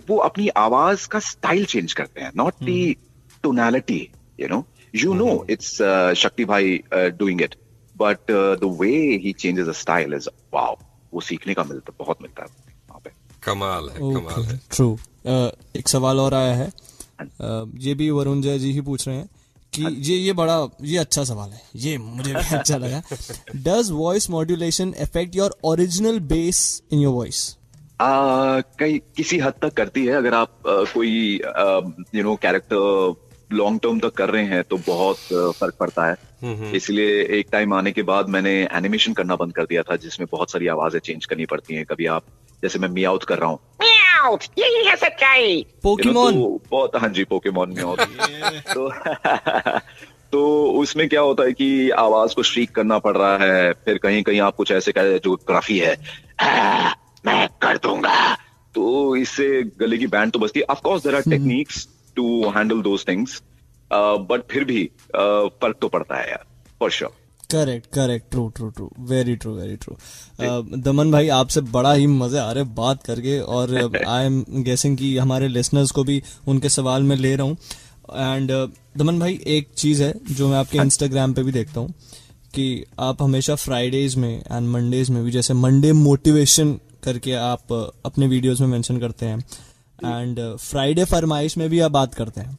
वो अपनी आवाज का स्टाइल चेंज करते हैं, not the tonality, you know it's शक्ति भाई doing it, but the way he changes the style is wow. वो सीखने का बहुत मिलता है वहाँ पे. कमाल है, कमाल है. ट्रू. एक सवाल और आया है, ये भी वरुण जय जी ही पूछ रहे हैं कि ये अच्छा सवाल है, ये मुझे भी अच्छा लगा. Does voice modulation affect your original base in your voice? किसी हद तक करती है. अगर आप कोई you know character long term तक कर रहे हैं तो बहुत फर्क पड़ता है. इसलिए एक टाइम आने के बाद मैंने एनिमेशन करना बंद कर दिया था, जिसमें बहुत सारी आवाजें चेंज करनी पड़ती हैं. कभी आप, जैसे मैं मियाउथ कर रहा हूँ, यही है सच्चाई, पोकेमॉन, तो बहुत, हाँ जी, पोकेमॉन मियाउथ. तो उसमें क्या होता है कि आवाज को श्रीक करना पड़ रहा है. फिर कहीं कहीं आप कुछ ऐसे कह जो ग्राफी है, मैं कर दूंगा, तो इससे गले की बैंड तो बजती है. Of course there are techniques to handle those things, but फिर भी फर्क तो पड़ता है यार, for sure. Correct. True, very true. Daman भाई, आपसे बड़ा ही मजे आ रहे बात करके, और आई एम गेसिंग कि हमारे लिसनर्स को भी उनके सवाल में ले रहा हूँ. एंड दमन भाई, एक चीज है जो मैं आपके इंस्टाग्राम पे भी देखता हूँ कि आप हमेशा फ्राइडेज में एंड मंडेज में भी, जैसे मंडे मोटिवेशन करके आप अपने वीडियोस में मेंशन करते हैं, एंड फ्राइडे फरमाइश में भी आप बात करते हैं.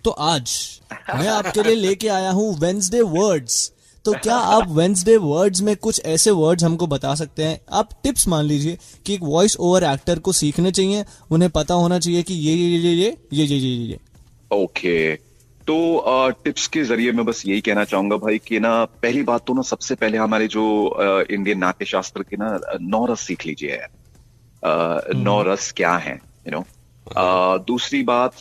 तो आज मैं आपके लिए लेके आया हूँ वेंसडे वर्ड्स. तो क्या आप वेंसडे वर्ड्स में कुछ ऐसे वर्ड्स हमको बता सकते हैं? आप टिप्स मान लीजिए कि एक वॉइस ओवर एक्टर को सीखने चाहिए, उन्हें पता होना चाहिए कि ये. ओके, तो टिप्स के जरिए मैं बस यही कहना चाहूंगा भाई कि ना, पहली बात तो ना, सबसे पहले हमारे जो इंडियन नाट्य शास्त्र के ना 9 रस सीख लीजिए यार. 9 रस क्या है, यू नो. दूसरी बात,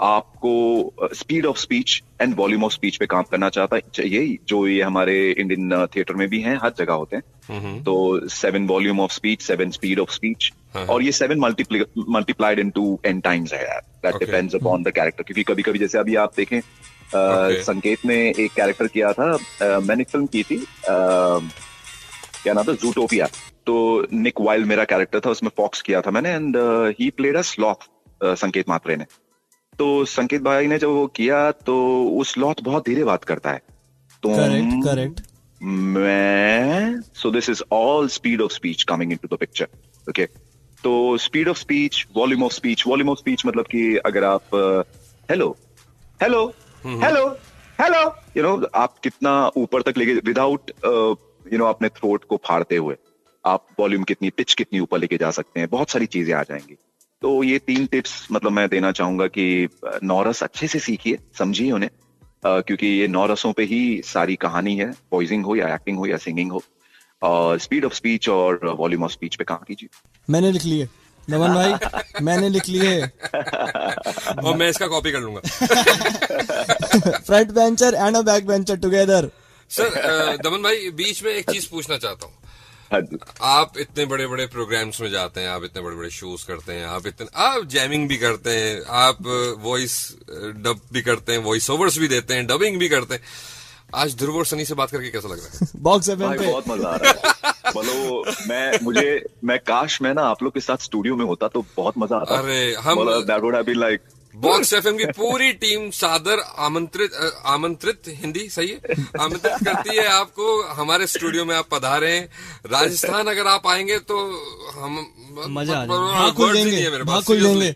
आपको speed of speech and volume of speech पे काम करना चाहिए, जो ये हमारे इंडियन थिएटर में भी हैं, हर जगह होते हैं. तो 7 volume of speech, 7 speed of speech, और ये 7 मल्टीप्लाइड इनटू 10 टाइम्स है यार. That depends upon the character, क्योंकि कभी कभी जैसे अभी आप देखें, संकेत ने एक कैरेक्टर किया था, मैंने फिल्म की थी, क्या नाम था, जूटोपिया. तो निक वाइल्ड मेरा कैरेक्टर था, उसमें फॉक्स किया था मैंने, and he played a sloth, संकेत मात्रे ने. तो संकेत भाई ने जब वो किया तो वो स्लॉथ बहुत धीरे बात करता है. तो करेक्ट. मैं, so this is all speed of speech coming into the picture. Okay, तो speed of speech, volume of speech मतलब कि अगर आप हेलो, यू नो, आप कितना ऊपर तक लेके, विदाउट यू नो अपने थ्रोट को फाड़ते हुए, आप वॉल्यूम कितनी, पिच कितनी ऊपर लेके जा सकते हैं, बहुत सारी चीजें आ जाएंगी. तो ये 3 टिप्स मतलब मैं देना चाहूंगा कि 9 रस अच्छे से सीखिए, समझिए उन्हें, क्योंकि ये 9 रसों पे ही सारी कहानी है, वॉइसिंग हो या एक्टिंग हो या सिंगिंग हो. और स्पीड ऑफ स्पीच और वॉल्यूम ऑफ स्पीच पे काम कीजिए. मैंने लिख लिए नमन भाई, मैंने लिख लिए. और मैं इसका कॉपी कर लूंगा. Front bencher and a back bencher together. Sir Daman भाई, बीच में एक चीज पूछना चाहता हूँ। हाँ जी। आप इतने बड़े बड़े प्रोग्राम्स में जाते हैं, आप इतने बड़े बड़े शोज करते हैं, आप जैमिंग भी करते हैं, आप वॉइस डब भी करते हैं, वॉइस ओवर्स भी देते हैं, डबिंग भी करते हैं। आज ध्रुव और सनी से बात करके कैसा लग रहा है? बॉक्स एफएम भाई पे बहुत मजा आ रहा है। मतलब मैं काश मैं ना आप लोग के साथ स्टूडियो में होता तो बहुत मजा आता। अरे हम that would have been like Box FM की पूरी टीम सादर आमंत्रित हिंदी सही है, आमंत्रित करती है आपको हमारे स्टूडियो में। आप पधारे। राजस्थान अगर आप आएंगे तो हम मजा आ जाएगा, भाग खुल देंगे, भाग खुल देंगे।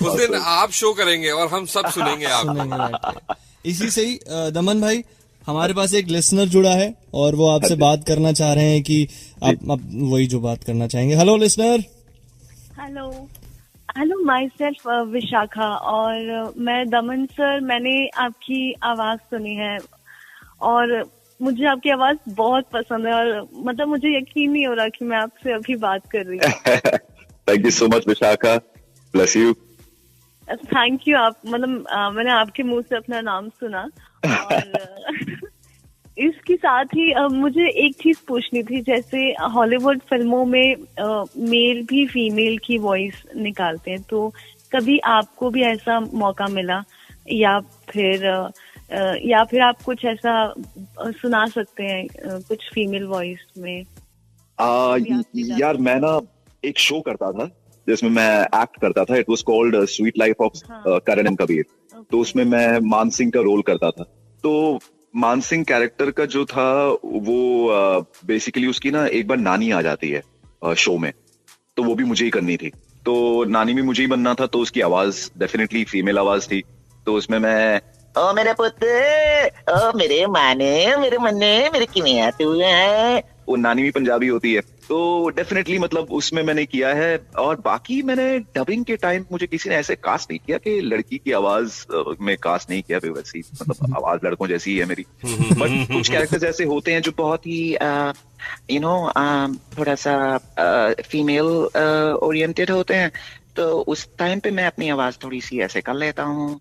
उस दिन आप शो करेंगे और हम सब सुनेंगे आप। इसी से ही दमन भाई, हमारे पास एक लिसनर जुड़ा है और वो आपसे बात करना चाह रहे हैं कि आप वही जो बात करना चाहेंगे। Hello listener. Hello my self Vishakha, और मैं दमन सर, मैंने आपकी आवाज सुनी है और मुझे आपकी आवाज बहुत पसंद है, और मतलब मुझे यकीन नहीं हो रहा कि मैं आपसे अभी बात कर रही हूँ। Thank you so much Vishakha, bless you. Thank you. आप मतलब मैंने आपके मुंह से अपना नाम सुना, और इसके साथ ही मुझे एक चीज पूछनी थी। जैसे हॉलीवुड फिल्मों में मेल भी फीमेल की वॉइस निकालते हैं, तो कभी आपको भी ऐसा मौका मिला, या फिर आप कुछ ऐसा सुना सकते हैं कुछ फीमेल वॉइस में? यार मैं ना एक शो करता था जिसमें मैं एक्ट करता था। It was called sweet life of Karan and Kabir. तो उसमें मैं मान सिंह का रोल करता था। तो मान सिंह कैरेक्टर का जो था वो बेसिकली उसकी ना एक बार नानी आ जाती है शो में, तो वो भी मुझे ही करनी थी। तो नानी भी मुझे ही बनना था, तो उसकी आवाज डेफिनेटली फीमेल आवाज थी। तो उसमें मैं ओ मेरे पुत्र, ओ मेरे माने, मेरे मन्ने, मेरे किमिया तू है, वो नानी भी पंजाबी होती है। तो डेफिनेटली मतलब उसमें मैंने किया है। और बाकी मैंने डबिंग के टाइम मुझे किसी ने ऐसे कास्ट नहीं किया कि लड़की की आवाज में कास्ट नहीं किया, वैसी मतलब आवाज लड़कों जैसी ही है मेरी। बट कुछ कैरेक्टर्स ऐसे होते हैं जो बहुत ही थोड़ा सा फीमेल ओरिएंटेड होते हैं, तो उस टाइम पे मैं अपनी आवाज थोड़ी सी ऐसे कर लेता हूँ।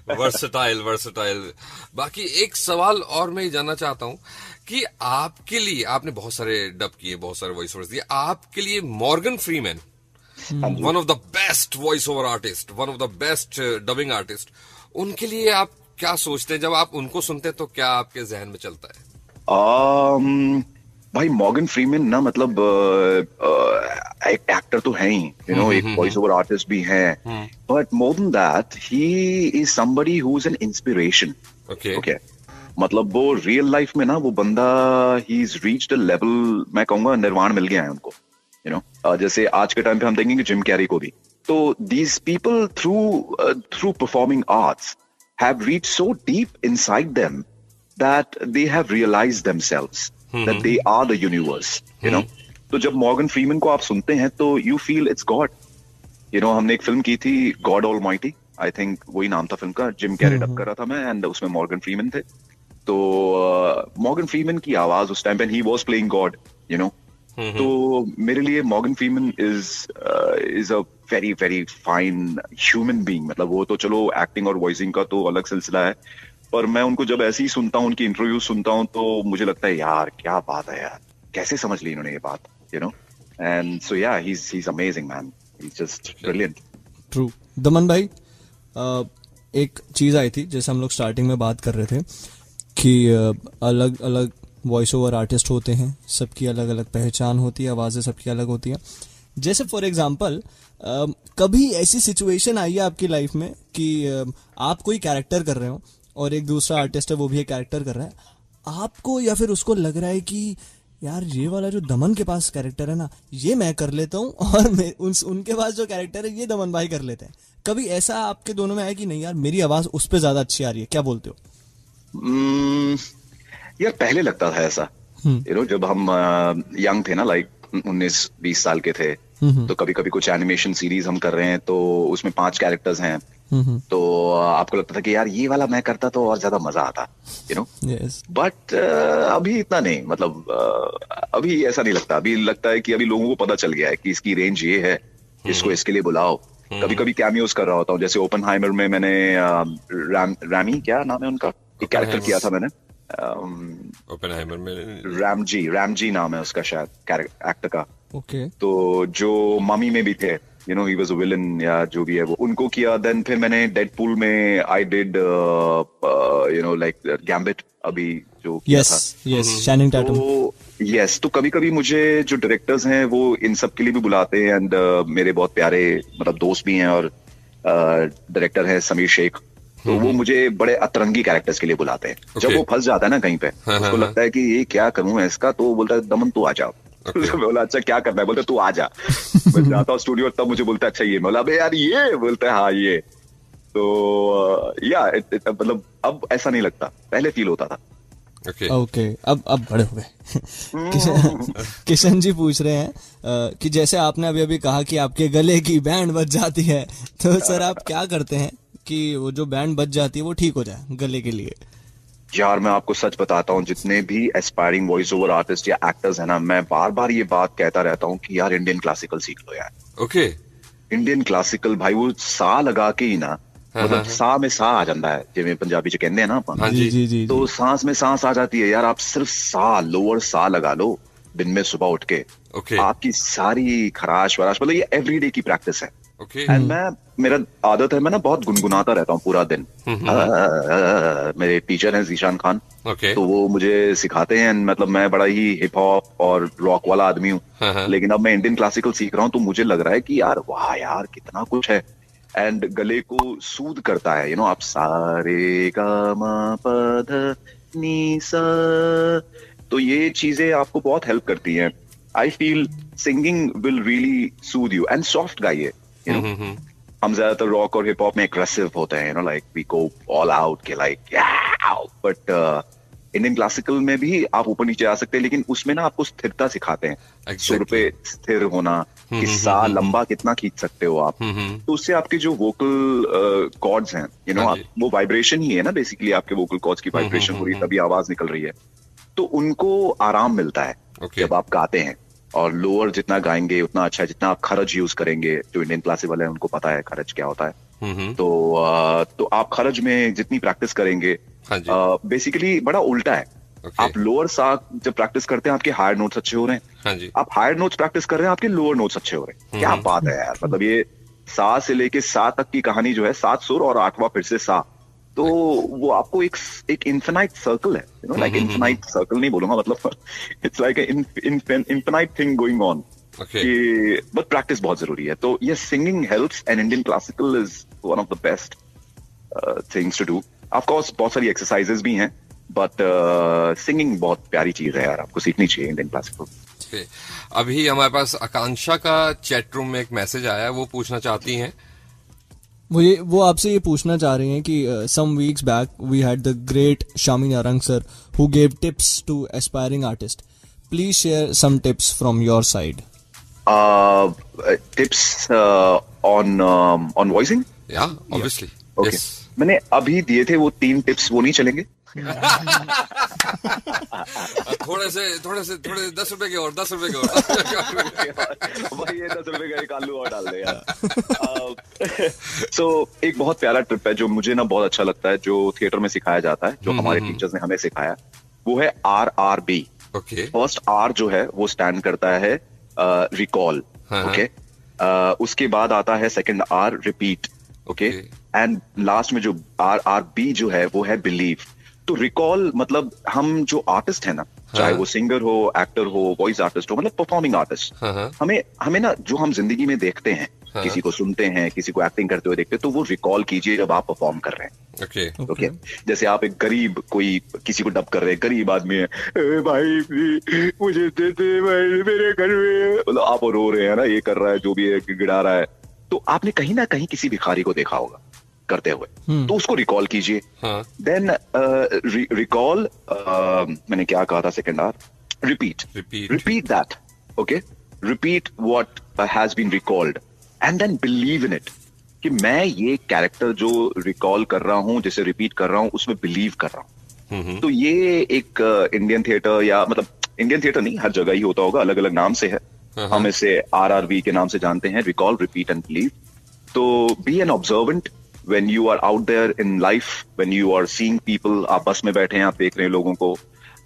वर्सटाइल। बाकी एक सवाल और मैं जानना चाहता हूँ कि आपके लिए, आपने बहुत सारे डब किए, बहुत सारे वॉइस ओवर्स दिए, आपके लिए Morgan Freeman, one of the best voice over artist, one of the best dubbing artist, उनके लिए आप क्या सोचते हैं? जब आप उनको सुनते हैं तो क्या आपके जहन में चलता है? भाई मॉर्गन फ्रीमैन ना मतलब एक एक्टर तो है ही, एक वॉइस ओवर आर्टिस्ट भी है, but more than that he is somebody who is an inspiration. Okay मतलब वो रियल लाइफ में ना वो बंदा he is reached a level, मैं कहूंगा निर्वाण मिल गया है उनको। जैसे आज के टाइम पे हम देखेंगे जिम कैरी को भी, तो these people through performing arts have reached so deep inside them that they have realised themselves that they are the universe, तो जब मॉर्गन फ्रीमैन को आप सुनते हैं तो you feel it's God. हमने एक फिल्म की थी God Almighty, I think वही नाम था फिल्म का, जिम कैरी डब कर रहा था मैं, एंड उसमें मॉर्गन फ्रीमैन थे। तो मॉर्गन फ्रीमैन की आवाज उस टाइम पे, he was playing God, तो मेरे लिए Morgan Freeman is a very very fine human being। मतलब वो तो चलो एक्टिंग और वॉइसिंग का तो अलग सिलसिला है, पर मैं उनको जब ऐसे ही सुनता हूँ, उनकी इंटरव्यू सुनता हूँ, तो मुझे लगता है यार क्या बात है यार, कैसे समझ ली इन्होंने ये बात, एंड सो या he is amazing man, he is just brilliant. True. Daman भाई, एक चीज आई थी जैसे हम लोग स्टार्टिंग में बात कर रहे थे कि अलग अलग वॉइस ओवर आर्टिस्ट होते हैं, सबकी अलग अलग पहचान होती है, आवाजें सबकी अलग होती हैं। जैसे फॉर एग्जाम्पल कभी ऐसी सिचुएशन आई है आपकी लाइफ में कि आप कोई कैरेक्टर कर रहे हो और एक दूसरा आर्टिस्ट है वो भी एक कैरेक्टर कर रहा है, आपको या फिर उसको लग रहा है कि यार ये वाला जो दमन के पास कैरेक्टर है ना, ये मैं कर लेता हूँ, और उनके पास जो कैरेक्टर है ये दमन भाई कर लेते हैं। कभी ऐसा आपके दोनों में आया कि नहीं यार मेरी आवाज उस पे ज्यादा अच्छी आ रही है? क्या बोलते हो? यार पहले लगता था ऐसा, जब हम यंग थे ना, लाइक 19-20 साल के थे, तो कभी कभी कुछ एनिमेशन सीरीज हम कर रहे हैं तो उसमें 5 कैरेक्टर्स हैं, तो आपको लगता था कि यार ये वाला मैं करता तो और ज्यादा मजा आता, बट अभी इतना नहीं, मतलब अभी ऐसा नहीं लगता। अभी लगता है कि अभी लोगों को पता चल गया है कि इसकी रेंज ये है, इसको इसके लिए बुलाओ, कभी कभी कैमियोज कर रहा होता हूँ, जैसे ओपनहाइमर में मैंने रामी, क्या नाम है उनका, एक कैरेक्टर किया था मैंने ओपनहाइमर में। रामजी नाम है उसका शायद एक्टर का। ओके। तो जो ममी में भी थे, you know, he was a villain या जो भी है वो, उनको किया। देन फिर मैंने डेडपूल में I did you know like Gambit अभी जो किया था। Yes, Channing Tatum. तो यस, तो कभी कभी मुझे जो डायरेक्टर्स हैं वो इन सब के लिए भी बुलाते हैं, एंड मेरे बहुत प्यारे मतलब दोस्त भी हैं और डायरेक्टर हैं समीर शेख, तो वो मुझे बड़े अतरंगी कैरेक्टर्स के लिए बुलाते हैं। जब वो फंस जाता है ना कहीं पे, उसको लगता है कि ये क्या करूं मैं इसका, तो वो बोलता है दमन तू आ जाओ। मैं बोला अच्छा क्या करना है, बोलता तू आ जा। मैं जाता हूँ स्टूडियो, तब मुझे बोलता है अच्छा ये, मैं बोला अबे यार ये, बोलता है हाँ ये। तो या मतलब अब ऐसा नहीं लगता, पहले फील होता था। ओके, अब बड़े हो गए। किशन जी पूछ रहे हैं कि जैसे आपने अभी अभी कहा कि आपके गले की बैंड बज जाती है, तो सर आप क्या करते हैं कि वो जो बैंड बज जाती है वो ठीक हो जाए गले के लिए? यार मैं आपको सच बताता हूँ, जितने भी एस्पायरिंग वॉइस ओवर आर्टिस्ट या एक्टर्स है ना, मैं बार बार ये बात कहता रहता हूँ कि यार इंडियन क्लासिकल सीख लो यार। ओके। इंडियन क्लासिकल भाई, वो सा लगा के ही ना, मतलब सा में सा आ जाता है, जिਵੇਂ पंजाबी च कहते हैं ना अपन। हाँ जी जी। तो सांस में सांस आ जाती है यार। आप सिर्फ सा, लोअर सा लगा लो दिन में सुबह उठ के, ओके। आपकी सारी खराश वराश, मतलब ये एवरीडे की प्रैक्टिस है। ओके। एंड मेरा आदत है, मैं ना बहुत गुनगुनाता रहता हूँ पूरा दिन। मेरे टीचर हैं जीशान खान, ओके। तो वो मुझे सिखाते हैं, मतलब मैं बड़ा ही हिप हॉप और रॉक वाला आदमी हूँ, लेकिन अब मैं इंडियन क्लासिकल सीख रहा हूँ, तो मुझे लग रहा है कि यार वाह यार कितना कुछ है, एंड गले को सूद करता है। यू नो, आप सारे गा मा पा धा नी सा, तो ये चीजें आपको बहुत हेल्प करती हैं। I feel singing will really Sood you, and soft गाइए। यू नो, हम ज्यादातर रॉक और हिप हॉप में एग्रेसिव होते हैं, you know, like we go all out के लाइक, बट इंडियन क्लासिकल में भी आप ऊपर नीचे आ सकते हैं, लेकिन उसमें ना आपको स्थिरता सिखाते हैं। सुर पे स्थिर होना, कि सा लंबा कितना खींच सकते हो आप, तो उससे आपके जो वोकल कॉर्ड्स हैं, यू नो, वो वाइब्रेशन ही है ना बेसिकली, आपके वोकल कॉर्ड्स की वाइब्रेशन हो रही है, तभी आवाज निकल रही है, तो उनको आराम मिलता है जब आप गाते हैं। और लोअर जितना गाएंगे उतना अच्छा है, जितना आप खरज यूज करेंगे, जो इंडियन क्लासिकल वाले हैं उनको पता है खरज क्या होता है, तो आप खरज में जितनी प्रैक्टिस करेंगे, बेसिकली बड़ा उल्टा है। आप लोअर सा जब प्रैक्टिस करते हैं, आपके हायर नोट्स अच्छे हो रहे हैं, आप हायर नोट्स प्रैक्टिस कर रहे हैं, आपके लोअर नोट्स अच्छे हो रहे हैं। क्या बात है यार, मतलब ये सा से लेके सा तक की कहानी जो है, 7 सुर और 8वां फिर से सा, तो वो आपको एक इन्फिनाइट सर्कल है, you know, like infinite circle नहीं बोलूंगा, मतलब it's like infinite thing going on, but practice बहुत जरूरी है। तो ये singing helps, and Indian classical is one of the best things to do. Of course बहुत सारी एक्सरसाइजेस भी हैं, बट सिंगिंग बहुत प्यारी चीज है यार, आपको सीखनी चाहिए इंडियन क्लासिकल। अभी हमारे पास आकांक्षा का चैट रूम में एक मैसेज आया है, वो पूछना चाहती हैं, वो आपसे ये पूछना चाह रही हैं कि some weeks back we had the great Shammi Narang sir who gave tips to aspiring artist. Please share some tips from your side. Tips on voicing? या ऑब्वियसली। ओके, मैंने अभी दिए थे वो 3 टिप्स, वो नहीं चलेंगे? थोड़े 10 रुपए के और 10 रुपए के और भाई ये 10 रुपए का एक आलू और डाल दे यार। सो एक बहुत प्यारा ट्रिप है जो मुझे ना बहुत अच्छा लगता है, जो थिएटर में सिखाया जाता है, जो हमारे टीचर्स ने हमें सिखाया, वो है RRB। ओके। फर्स्ट R जो है वो स्टैंड करता है रिकॉल, ओके, उसके बाद आता है second R repeat, okay, and last में जो RRB जो है वो है बिलीव। तो रिकॉल मतलब हम जो आर्टिस्ट है ना, चाहे वो सिंगर हो, एक्टर हो, वॉइस आर्टिस्ट हो, मतलब परफॉर्मिंग आर्टिस्ट, हमें ना जो हम जिंदगी में देखते हैं, किसी को सुनते हैं, किसी को एक्टिंग करते हुए देखते हैं, तो वो रिकॉल कीजिए जब आप परफॉर्म कर रहे हैं। ओके, जैसे आप एक गरीब कोई किसी को डब कर रहे हैं, गरीब आदमी है, भाई मुझे दे दे भाई मेरे घर में, मतलब आप रो रहे हैं ना, ये कर रहा है, जो भी है गिड़ा रहा है, तो आपने कहीं ना कहीं किसी भिखारी को देखा होगा करते हुए, तो उसको रिकॉल कीजिए। देन रिकॉल, मैंने क्या कहा था, second R repeat that, okay, repeat what has been recalled, and then believe in it, कि मैं ये कैरेक्टर जो रिकॉल कर रहा हूं, जैसे रिपीट कर रहा हूं, उसमें बिलीव कर रहा हूं। तो ये एक इंडियन थिएटर, या मतलब इंडियन थिएटर नहीं, हर जगह ही होता होगा, अलग अलग नाम से है, हम इसे RRB के नाम से जानते हैं, रिकॉल, रिपीट एंड बिलीव। तो be an observant when you are out there in life, when you are seeing people, आप बस में बैठे हैं, आप देख रहे हैं लोगों को,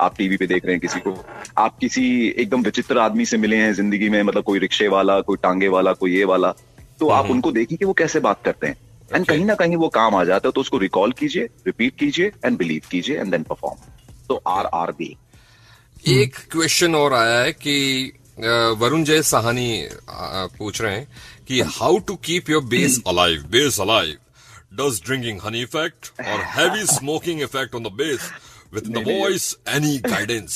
आप टीवी पे देख रहे हैं किसी को, आप किसी एकदम विचित्र आदमी से मिले हैं जिंदगी में, मतलब कोई रिक्शे वाला, कोई टांगे वाला, कोई ये वाला, तो आप उनको देखिए कि वो कैसे बात करते हैं, एंड कहीं ना कहीं वो काम आ जाता है, तो उसको रिकॉल कीजिए, रिपीट कीजिए एंड बिलीव कीजिए एंड देन परफॉर्म. तो RRB. एक क्वेश्चन और आया है कि वरुण जय साहनी पूछ रहे हैं कि how to keep your base alive. Does drinking honey affect or heavy smoking affect on the bass? Within the voice, any guidance?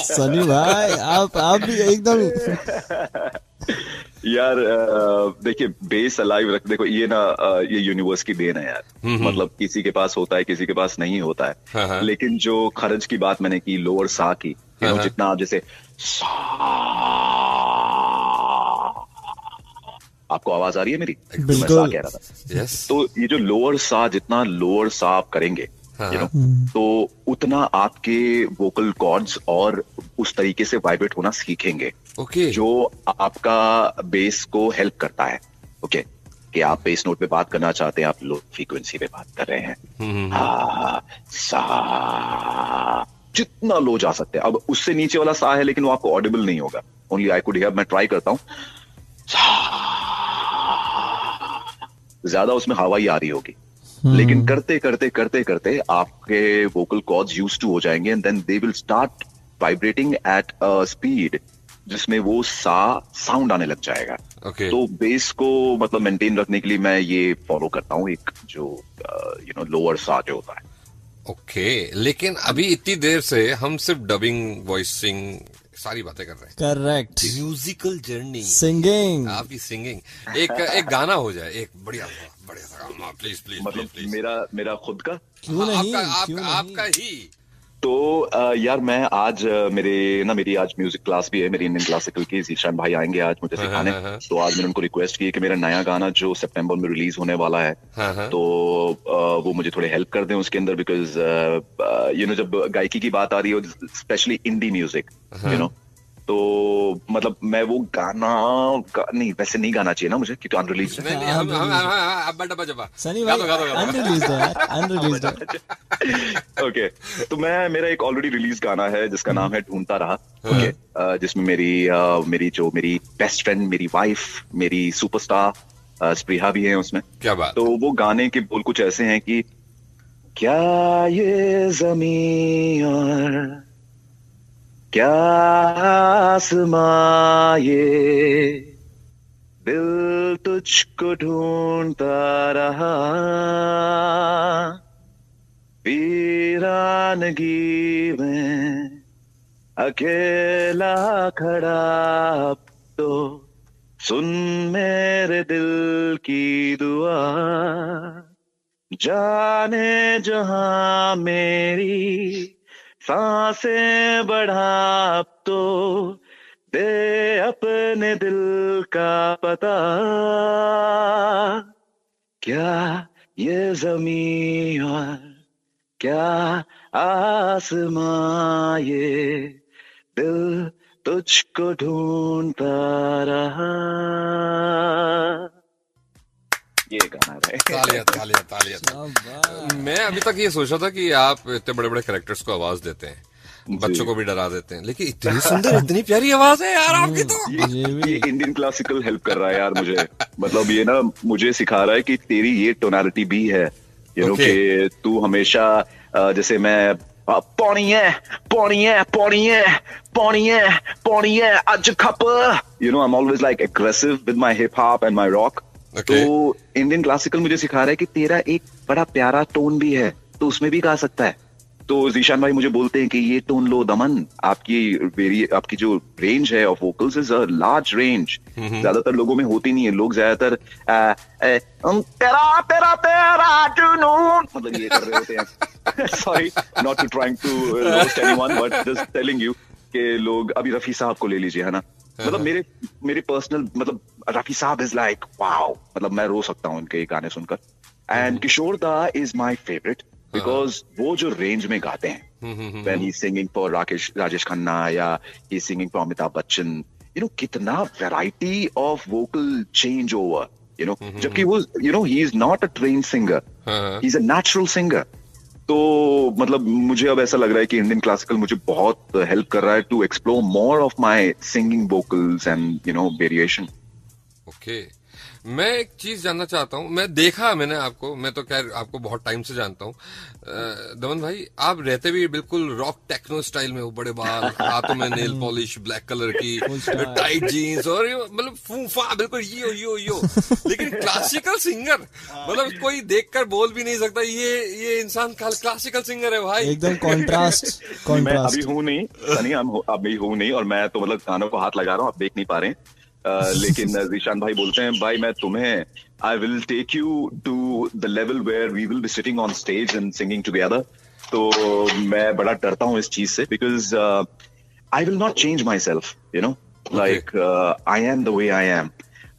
Sunny भाई आप भी एकदम यार देखिए, बेस अलाइव रख, देखो ये ना ये यूनिवर्स की देन है यार. मतलब किसी के पास होता है, किसी के पास नहीं होता है. लेकिन जो खर्च की बात मैंने की, लोअर सा की, जितना आप जैसे आपको आवाज आ रही है मेरी? मैं सा कह रहा था. Yes. तो ये जो लोअर सा, जितना लोअर सा आप करेंगे, तो उतना आपके वोकल कॉर्ड्स और उस तरीके से वाइब्रेट होना सीखेंगे. Okay. जो आपका बेस को हेल्प करता है. ओके कि आप बेस नोट पे बात करना चाहते हैं, आप लो फ्रीक्वेंसी पे बात कर रहे हैं, सा, जितना लो जा सकते हैं. अब उससे नीचे वाला सा है, लेकिन वो आपको ऑडिबल नहीं होगा. Only I could hear. मैं ट्राई करता हूँ, ज्यादा उसमें हवा ही आ रही होगी, लेकिन करते करते करते करते आपके वोकल कॉर्ड्स यूज्ड टू हो जाएंगे, and then they will start vibrating at a speed जिसमें वो सा साउंड आने लग जाएगा. Okay. तो बेस को मतलब मेंटेन रखने के लिए मैं ये फॉलो करता हूँ, एक जो लोअर सा जो होता है. ओके, लेकिन अभी इतनी देर से हम सिर्फ डबिंग, वॉइसिंग, सारी बातें कर रहे हैं. करेक्ट. म्यूजिकल जर्नी, सिंगिंग, आपकी सिंगिंग, एक गाना हो जाए, एक बढ़िया सा गाना, प्लीज प्लीज. मतलब मेरा खुद का, क्यों नहीं, आपका ही. तो यार मैं आज मेरी आज म्यूजिक क्लास भी है, मेरी इंडियन क्लासिकल की. जीशान भाई आएंगे आज मुझे सिखाने. तो आज मैंने उनको रिक्वेस्ट की कि मेरा नया गाना जो सितंबर में रिलीज होने वाला है, तो वो मुझे थोड़े हेल्प कर दें उसके अंदर, बिकॉज जब गायकी की बात आ रही है, स्पेशली इंडी म्यूजिक, तो मतलब मैं वो गाना नहीं, वैसे नहीं गाना चाहिए ना मुझे, क्योंकि अनरिलीज है. सनी भाई अनरिलीज्ड है. ओके, तो मेरा एक ऑलरेडी रिलीज गाना है जिसका नाम है ढूंढता रहा. ओके, जिसमें मेरी बेस्ट फ्रेंड, मेरी वाइफ, मेरी सुपरस्टार स्प्रिहा भी है उसमें. क्या बात. तो वो गाने के बोल कुछ ऐसे हैं कि क्या ये ज़मीं और क्या आसमां, ये दिल तुझको ढूंढता रहा, वीरानगी में अकेला खड़ा, अब तो सुन मेरे दिल की दुआ, जाने जहां मेरी सांसें बढ़ा, अब तो दे अपने दिल का पता, क्या ये ज़मीं और क्या आसमां, ये दिल तुझको ढूंढता रहा. ये गाना है. तालियां. मैं अभी तक ये सोचा था कि आप इतने बड़े बड़े कैरेक्टर्स को आवाज देते हैं, बच्चों को भी डरा देते हैं, लेकिन इतनी सुंदर, इतनी प्यारी आवाज है यार आपकी. तो ये इंडियन क्लासिकल हेल्प कर रहा है यार मुझे. मतलब ये ना मुझे सिखा रहा है कि तेरी ये टोनालिटी भी है, कि तू हमेशा जैसे मैं पौड़िए आज खप, I'm always like aggressive with my hip hop and my rock. Okay. तो इंडियन क्लासिकल मुझे सिखा रहा है कि तेरा एक बड़ा प्यारा टोन भी है, तो उसमें भी गा सकता है. तो जीशान भाई मुझे बोलते हैं कि ये टोन लो दमन, आपकी जो रेंज है of vocals is a large range. ज्यादातर लोगों में होती नहीं है. लोग ज्यादातर तेरा जुनून मतलब ये कर रहे होते हैं. Sorry, not to trying to roast anyone, but just telling you कि लोग, अभी रफी साहब को ले लीजिए, है ना. मतलब मेरे पर्सनल, मतलब रफी साहब इज लाइक वाओ, मतलब मैं रो सकता हूँ उनके गाने सुनकर. एंड किशोर दा इज माई फेवरेट, बिकॉज वो जो रेंज में गाते हैं, when he's singing for Rajesh Khanna या he's singing for Amitabh Bachchan, कितना variety of vocal change over. you know, जबकि वो, you know, he is not a trained singer, he is a natural singer. तो मतलब मुझे अब ऐसा लग रहा है कि इंडियन क्लासिकल मुझे बहुत हेल्प कर रहा है to explore more of my singing vocals and you know variation. Okay, मैं एक चीज जानना चाहता हूँ. मैंने आपको, मैं तो खैर आपको बहुत टाइम से जानता हूँ. दमन भाई, आप रहते भी बिल्कुल रॉक टेक्नो स्टाइल में हो, बड़े बाल, हाथों में नेल पॉलिश ब्लैक कलर की, टाइट जीन्स और मतलब फूफा बिल्कुल यो. लेकिन क्लासिकल सिंगर, मतलब कोई देखकर बोल भी नहीं सकता ये इंसान क्लासिकल सिंगर है भाई. एकदम कॉन्ट्रास्ट. मैं अभी हूँ नहीं सनी, अभी हूँ नहीं, और मैं तो मतलब कानों को हाथ लगा रहा हूँ, आप देख नहीं पा रहे हैं. लेकिन जीशान भाई बोलते हैं, भाई मैं तुम्हें, I will take you to the level where we will be sitting on stage and singing together. तो मैं बड़ा डरता हूँ इस चीज से, because I will not change myself, you know, like I am the way I am.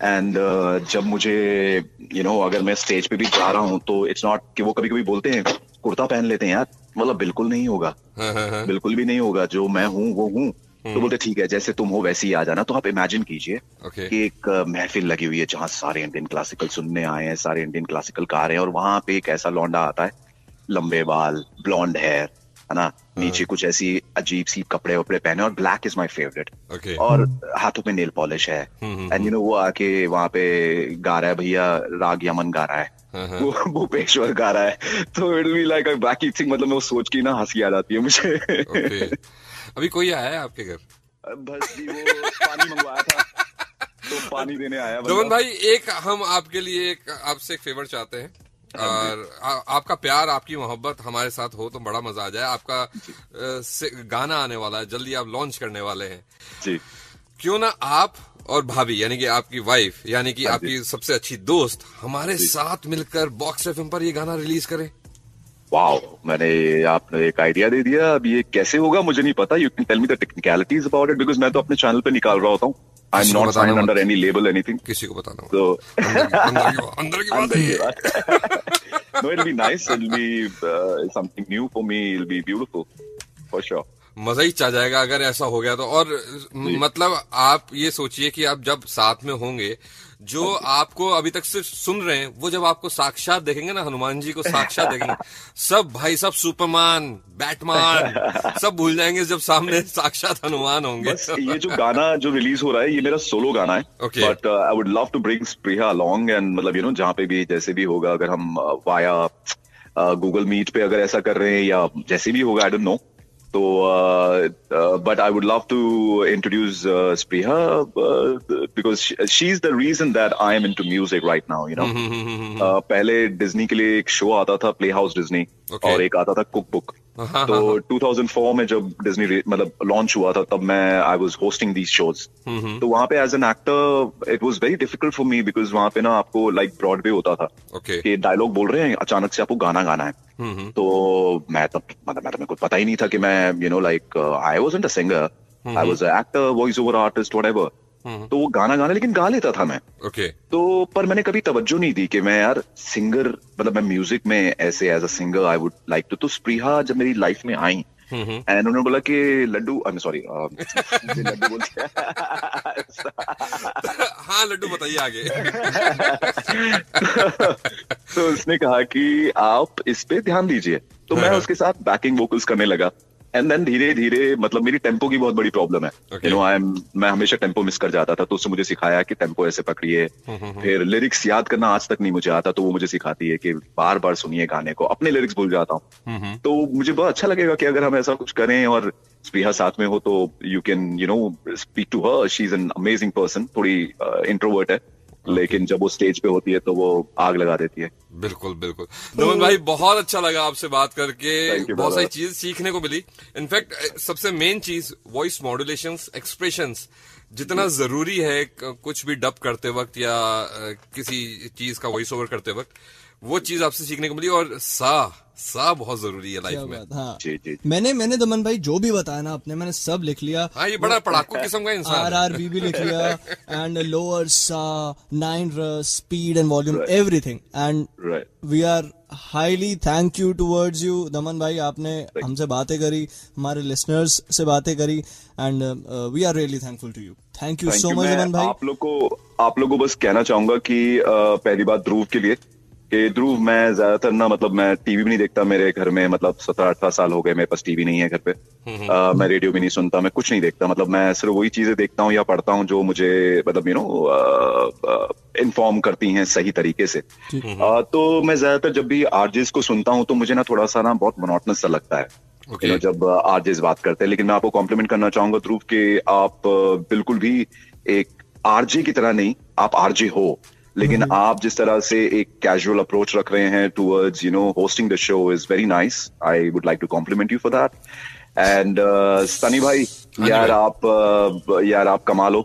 And जब मुझे, यू नो, अगर मैं स्टेज पे भी जा रहा हूँ तो इट्स नॉट कि वो कभी कभी बोलते हैं कुर्ता पहन लेते हैं यार, मतलब बिल्कुल नहीं होगा, बिल्कुल भी नहीं होगा. जो मैं हूँ वो हूँ. तो बोलते ठीक है, जैसे तुम हो वैसे ही आ जाना. तो आप इमेजिन कीजिए कि एक महफिल लगी हुई है जहां सारे इंडियन क्लासिकल सुनने आए हैं, सारे इंडियन क्लासिकल गा रहे हैं, और वहां पे एक ऐसा लौंडा आता है, लंबे बाल, ब्लॉन्ड हेयर, है ना, नीचे कुछ ऐसी अजीब सी कपड़े वपड़े पहने, और ब्लैक इज माय फेवरेट, और हाथों में नेल पॉलिश है, एंड यू नो वो आके वहां पे गा रहा है, भैया राग यमन गा रहा है, वो पेशवर गा रहा है. तो it will be like a बैकी thing. मतलब वो सोच के ना हंसी आ जाती है मुझे. अभी कोई आया है आपके घर? बस जी, वो पानी मंगवाया था तो पानी देने आया. दमन भाई, एक हम आपके लिए आपसे एक फेवर चाहते हैं, और आपका प्यार, आपकी मोहब्बत हमारे साथ हो तो बड़ा मजा आ जाए. आपका गाना आने वाला है जल्दी, आप लॉन्च करने वाले हैं जी. क्यों ना आप और भाभी, यानी कि आपकी वाइफ, यानी कि आपकी सबसे अच्छी दोस्त, हमारे साथ मिलकर बॉक्स एफएम पर ये गाना रिलीज करें. वाओ, आपने एक आइडिया दे दिया. अब ये कैसे होगा मुझे नहीं पता. You can tell me the technicalities about it, because मैं तो अपने चैनल पे निकाल रहा होता हूँ. I am not signed under any label anything. किसी को बताना तो अंदर की बात है. No, it will be nice, it will be something new for me, it will be beautiful for sure. मजा ही चा जाएगा अगर ऐसा हो गया तो. और मतलब आप ये सोचिए कि आप जब साथ में होंगे, जो आपको अभी तक सिर्फ सुन रहे हैं, वो जब आपको साक्षात देखेंगे ना, हनुमान जी को साक्षात देखेंगे, सब भाई सब सुपरमैन, बैटमैन सब भूल जाएंगे जब सामने साक्षात हनुमान होंगे. बस ये जो गाना जो रिलीज हो रहा है, ये मेरा सोलो गाना है. But I would love to bring Spriha along, and मतलब यू नो जहाँ पे भी जैसे भी होगा, अगर हम वाया गूगल मीट पे अगर ऐसा कर रहे हैं या जैसे भी होगा, I don't know. So, but I would love to introduce Spriha because she's the reason that I am into music right now, you know. पहले डिज्नी के लिए एक शो आता था, प्ले हाउस डिज्नी, और एक आता था कुक बुक. तो 2004 में जब डिज्नी मतलब लॉन्च हुआ था, तब मैं I was hosting these shows. तो वहां पे as an actor it was very difficult for me, because वहां पे ना आपको लाइक ब्रॉडवे होता था कि डायलॉग बोल रहे हैं, अचानक से आपको गाना गाना है. तो मैं तब मतलब मेरे को पता ही नहीं था कि मैं you know like I wasn't a singer, I was a actor, voice over artist, whatever. तो वो गाना गाना लेकिन गा लेता था मैं. तो पर मैंने कभी तवज्जो नहीं दी कि मैं यार सिंगर, मतलब मैं म्यूजिक में ऐसे as a singer I would like to. तो स्प्रिहा जब मेरी लाइफ में आई, एंड उन्होंने बोला कि Laddu, I am sorry, Laddu बोलते हैं. हाँ लड्डू, बताइए आगे. तो उसने कहा कि आप इस पे ध्यान दीजिए. तो मैं उसके साथ बैकिंग वोकल्स करने लगा. एंड देन धीरे धीरे, मतलब मेरी टेम्पो की बहुत बड़ी प्रॉब्लम है, यू नो, मैं हमेशा टेम्पो मिस कर जाता था. तो उसने मुझे सिखाया कि टेम्पो ऐसे पकड़िए. फिर लिरिक्स याद करना आज तक नहीं मुझे आता, तो वो मुझे सिखाती है कि बार बार सुनिए गाने को, अपने लिरिक्स भूल जाता हूँ. तो मुझे बहुत अच्छा लगेगा कि अगर हम ऐसा कुछ करें और स्प्रिहा साथ में हो, तो you can you know speak to her. She is an amazing person. थोड़ी इंट्रोवर्ट है, लेकिन जब वो स्टेज पे होती है तो वो आग लगा देती है. बिल्कुल बिल्कुल. दमन भाई, बहुत अच्छा लगा आपसे बात करके, बहुत सारी चीज सीखने को मिली. इनफैक्ट सबसे मेन चीज वॉइस मॉड्यूलेशंस, एक्सप्रेशंस जितना जरूरी है कुछ भी डब करते वक्त या किसी चीज का वॉइस ओवर करते वक्त, वो चीज आपसे सीखने को मिली. और सा बहुत जरूरी है लाइफ में. हाँ. मैंने दमन भाई जो भी बताया ना आपने, मैंने सब लिख लिया. हाँ, ये बड़ा पढ़ाकू किस्म का इंसान. RRB भी लिख लिया, एंड लोअर सा, 9 speed and volume, everything. And we are highly thank you towards you Daman भाई. आपने हमसे बातें करी, हमारे लिसनर्स से बातें करी, and we are really thankful to you. Thank you so much Daman भाई. आप लोग को आप लोगों को बस कहना चाहूंगा कि पहली बात ध्रुव के लिए कि ध्रुव, मैं ज्यादातर ना मतलब मैं टीवी भी नहीं देखता। मेरे घर में मतलब 17-18 साल हो गए, मेरे पास टीवी नहीं है घर पे। मैं रेडियो भी नहीं सुनता, मैं कुछ नहीं देखता। मतलब मैं सिर्फ वही चीजें देखता हूँ या पढ़ता हूँ जो मुझे मतलब इन्फॉर्म करती हैं सही तरीके से। तो मैं ज्यादातर जब भी आरजेस को सुनता हूँ तो मुझे ना थोड़ा सा ना बहुत मोनोटनस सा लगता है जब आरजेस बात करते हैं। लेकिन मैं आपको कॉम्प्लीमेंट करना चाहूंगा ध्रुव कि आप बिल्कुल भी एक आरजे की तरह नहीं, आप आरजे हो, लेकिन आप जिस तरह से एक कैजुअल अप्रोच रख रहे हैं towards hosting the show is very nice. I would like to compliment you for that. And Sunny भाई, यार आप कमाल हो।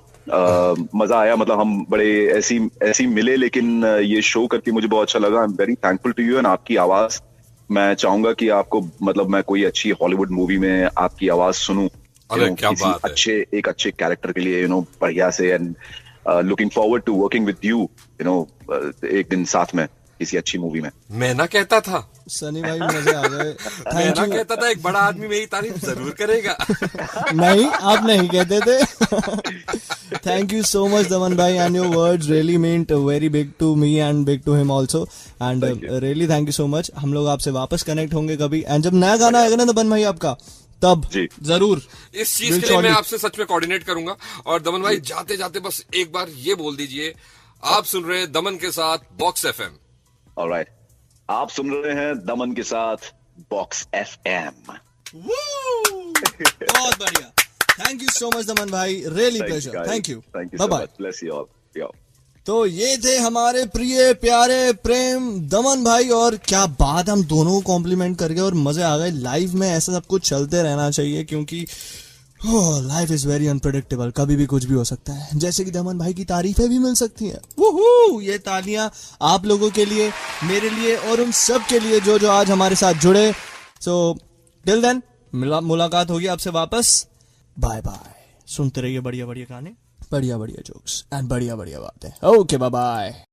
मजा आया, मतलब हम बड़े ऐसी मिले, लेकिन ये शो करके मुझे बहुत अच्छा लगा। I am very thankful to you. And आपकी आवाज, मैं चाहूंगा कि आपको मतलब मैं कोई अच्छी हॉलीवुड मूवी में आपकी आवाज सुनूं। अरे क्या बात है। एक अच्छे कैरेक्टर के लिए बढ़िया से। And looking forward to working with you एक दिन साथ में किसी अच्छी मूवी में। मैं ना कहता था सनी भाई, मजे आ गए। मैं ना कहता था एक बड़ा आदमी मेरी तारीफ जरूर करेगा। नहीं, आप नहीं कहते थे। Thank you so much Daman भाई, and your words really meant very big to me and big to him also. And really thank you so much. हम लोग आपसे वापस कनेक्ट होंगे कभी, एंड जब नया गाना आएगा ना दमन भाई आपका, तब जरूर इस चीज के लिए मैं आपसे सच में कोऑर्डिनेट करूंगा। और दमन भाई, जाते जाते बस एक बार ये बोल दीजिए, आप सुन रहे हैं दमन के साथ बॉक्स एफएम। ऑलराइट, आप सुन रहे हैं दमन के साथ बॉक्स एफएम। बहुत बढ़िया। Thank you so much Daman भाई, really pleasure. Thank you, bye bye, bless you all. तो ये थे हमारे प्रिय प्यारे प्रेम दमन भाई, और क्या बात, हम दोनों को कॉम्प्लीमेंट कर गए और मजे आ गए। लाइफ में ऐसा सब कुछ चलते रहना चाहिए, क्योंकि लाइफ इज वेरी अनप्रेडिक्टेबल, कभी भी कुछ भी हो सकता है। जैसे कि दमन भाई की तारीफें भी मिल सकती हैं। वूहू, ये तालियां आप लोगों के लिए, मेरे लिए और उन सब के लिए जो आज हमारे साथ जुड़े। सो टिल देन मुलाकात होगी आपसे वापस। Bye bye. सुनते रहिए बढ़िया बढ़िया गाने, बढ़िया बढ़िया जोक्स एंड बढ़िया बढ़िया बातें। Okay, bye bye.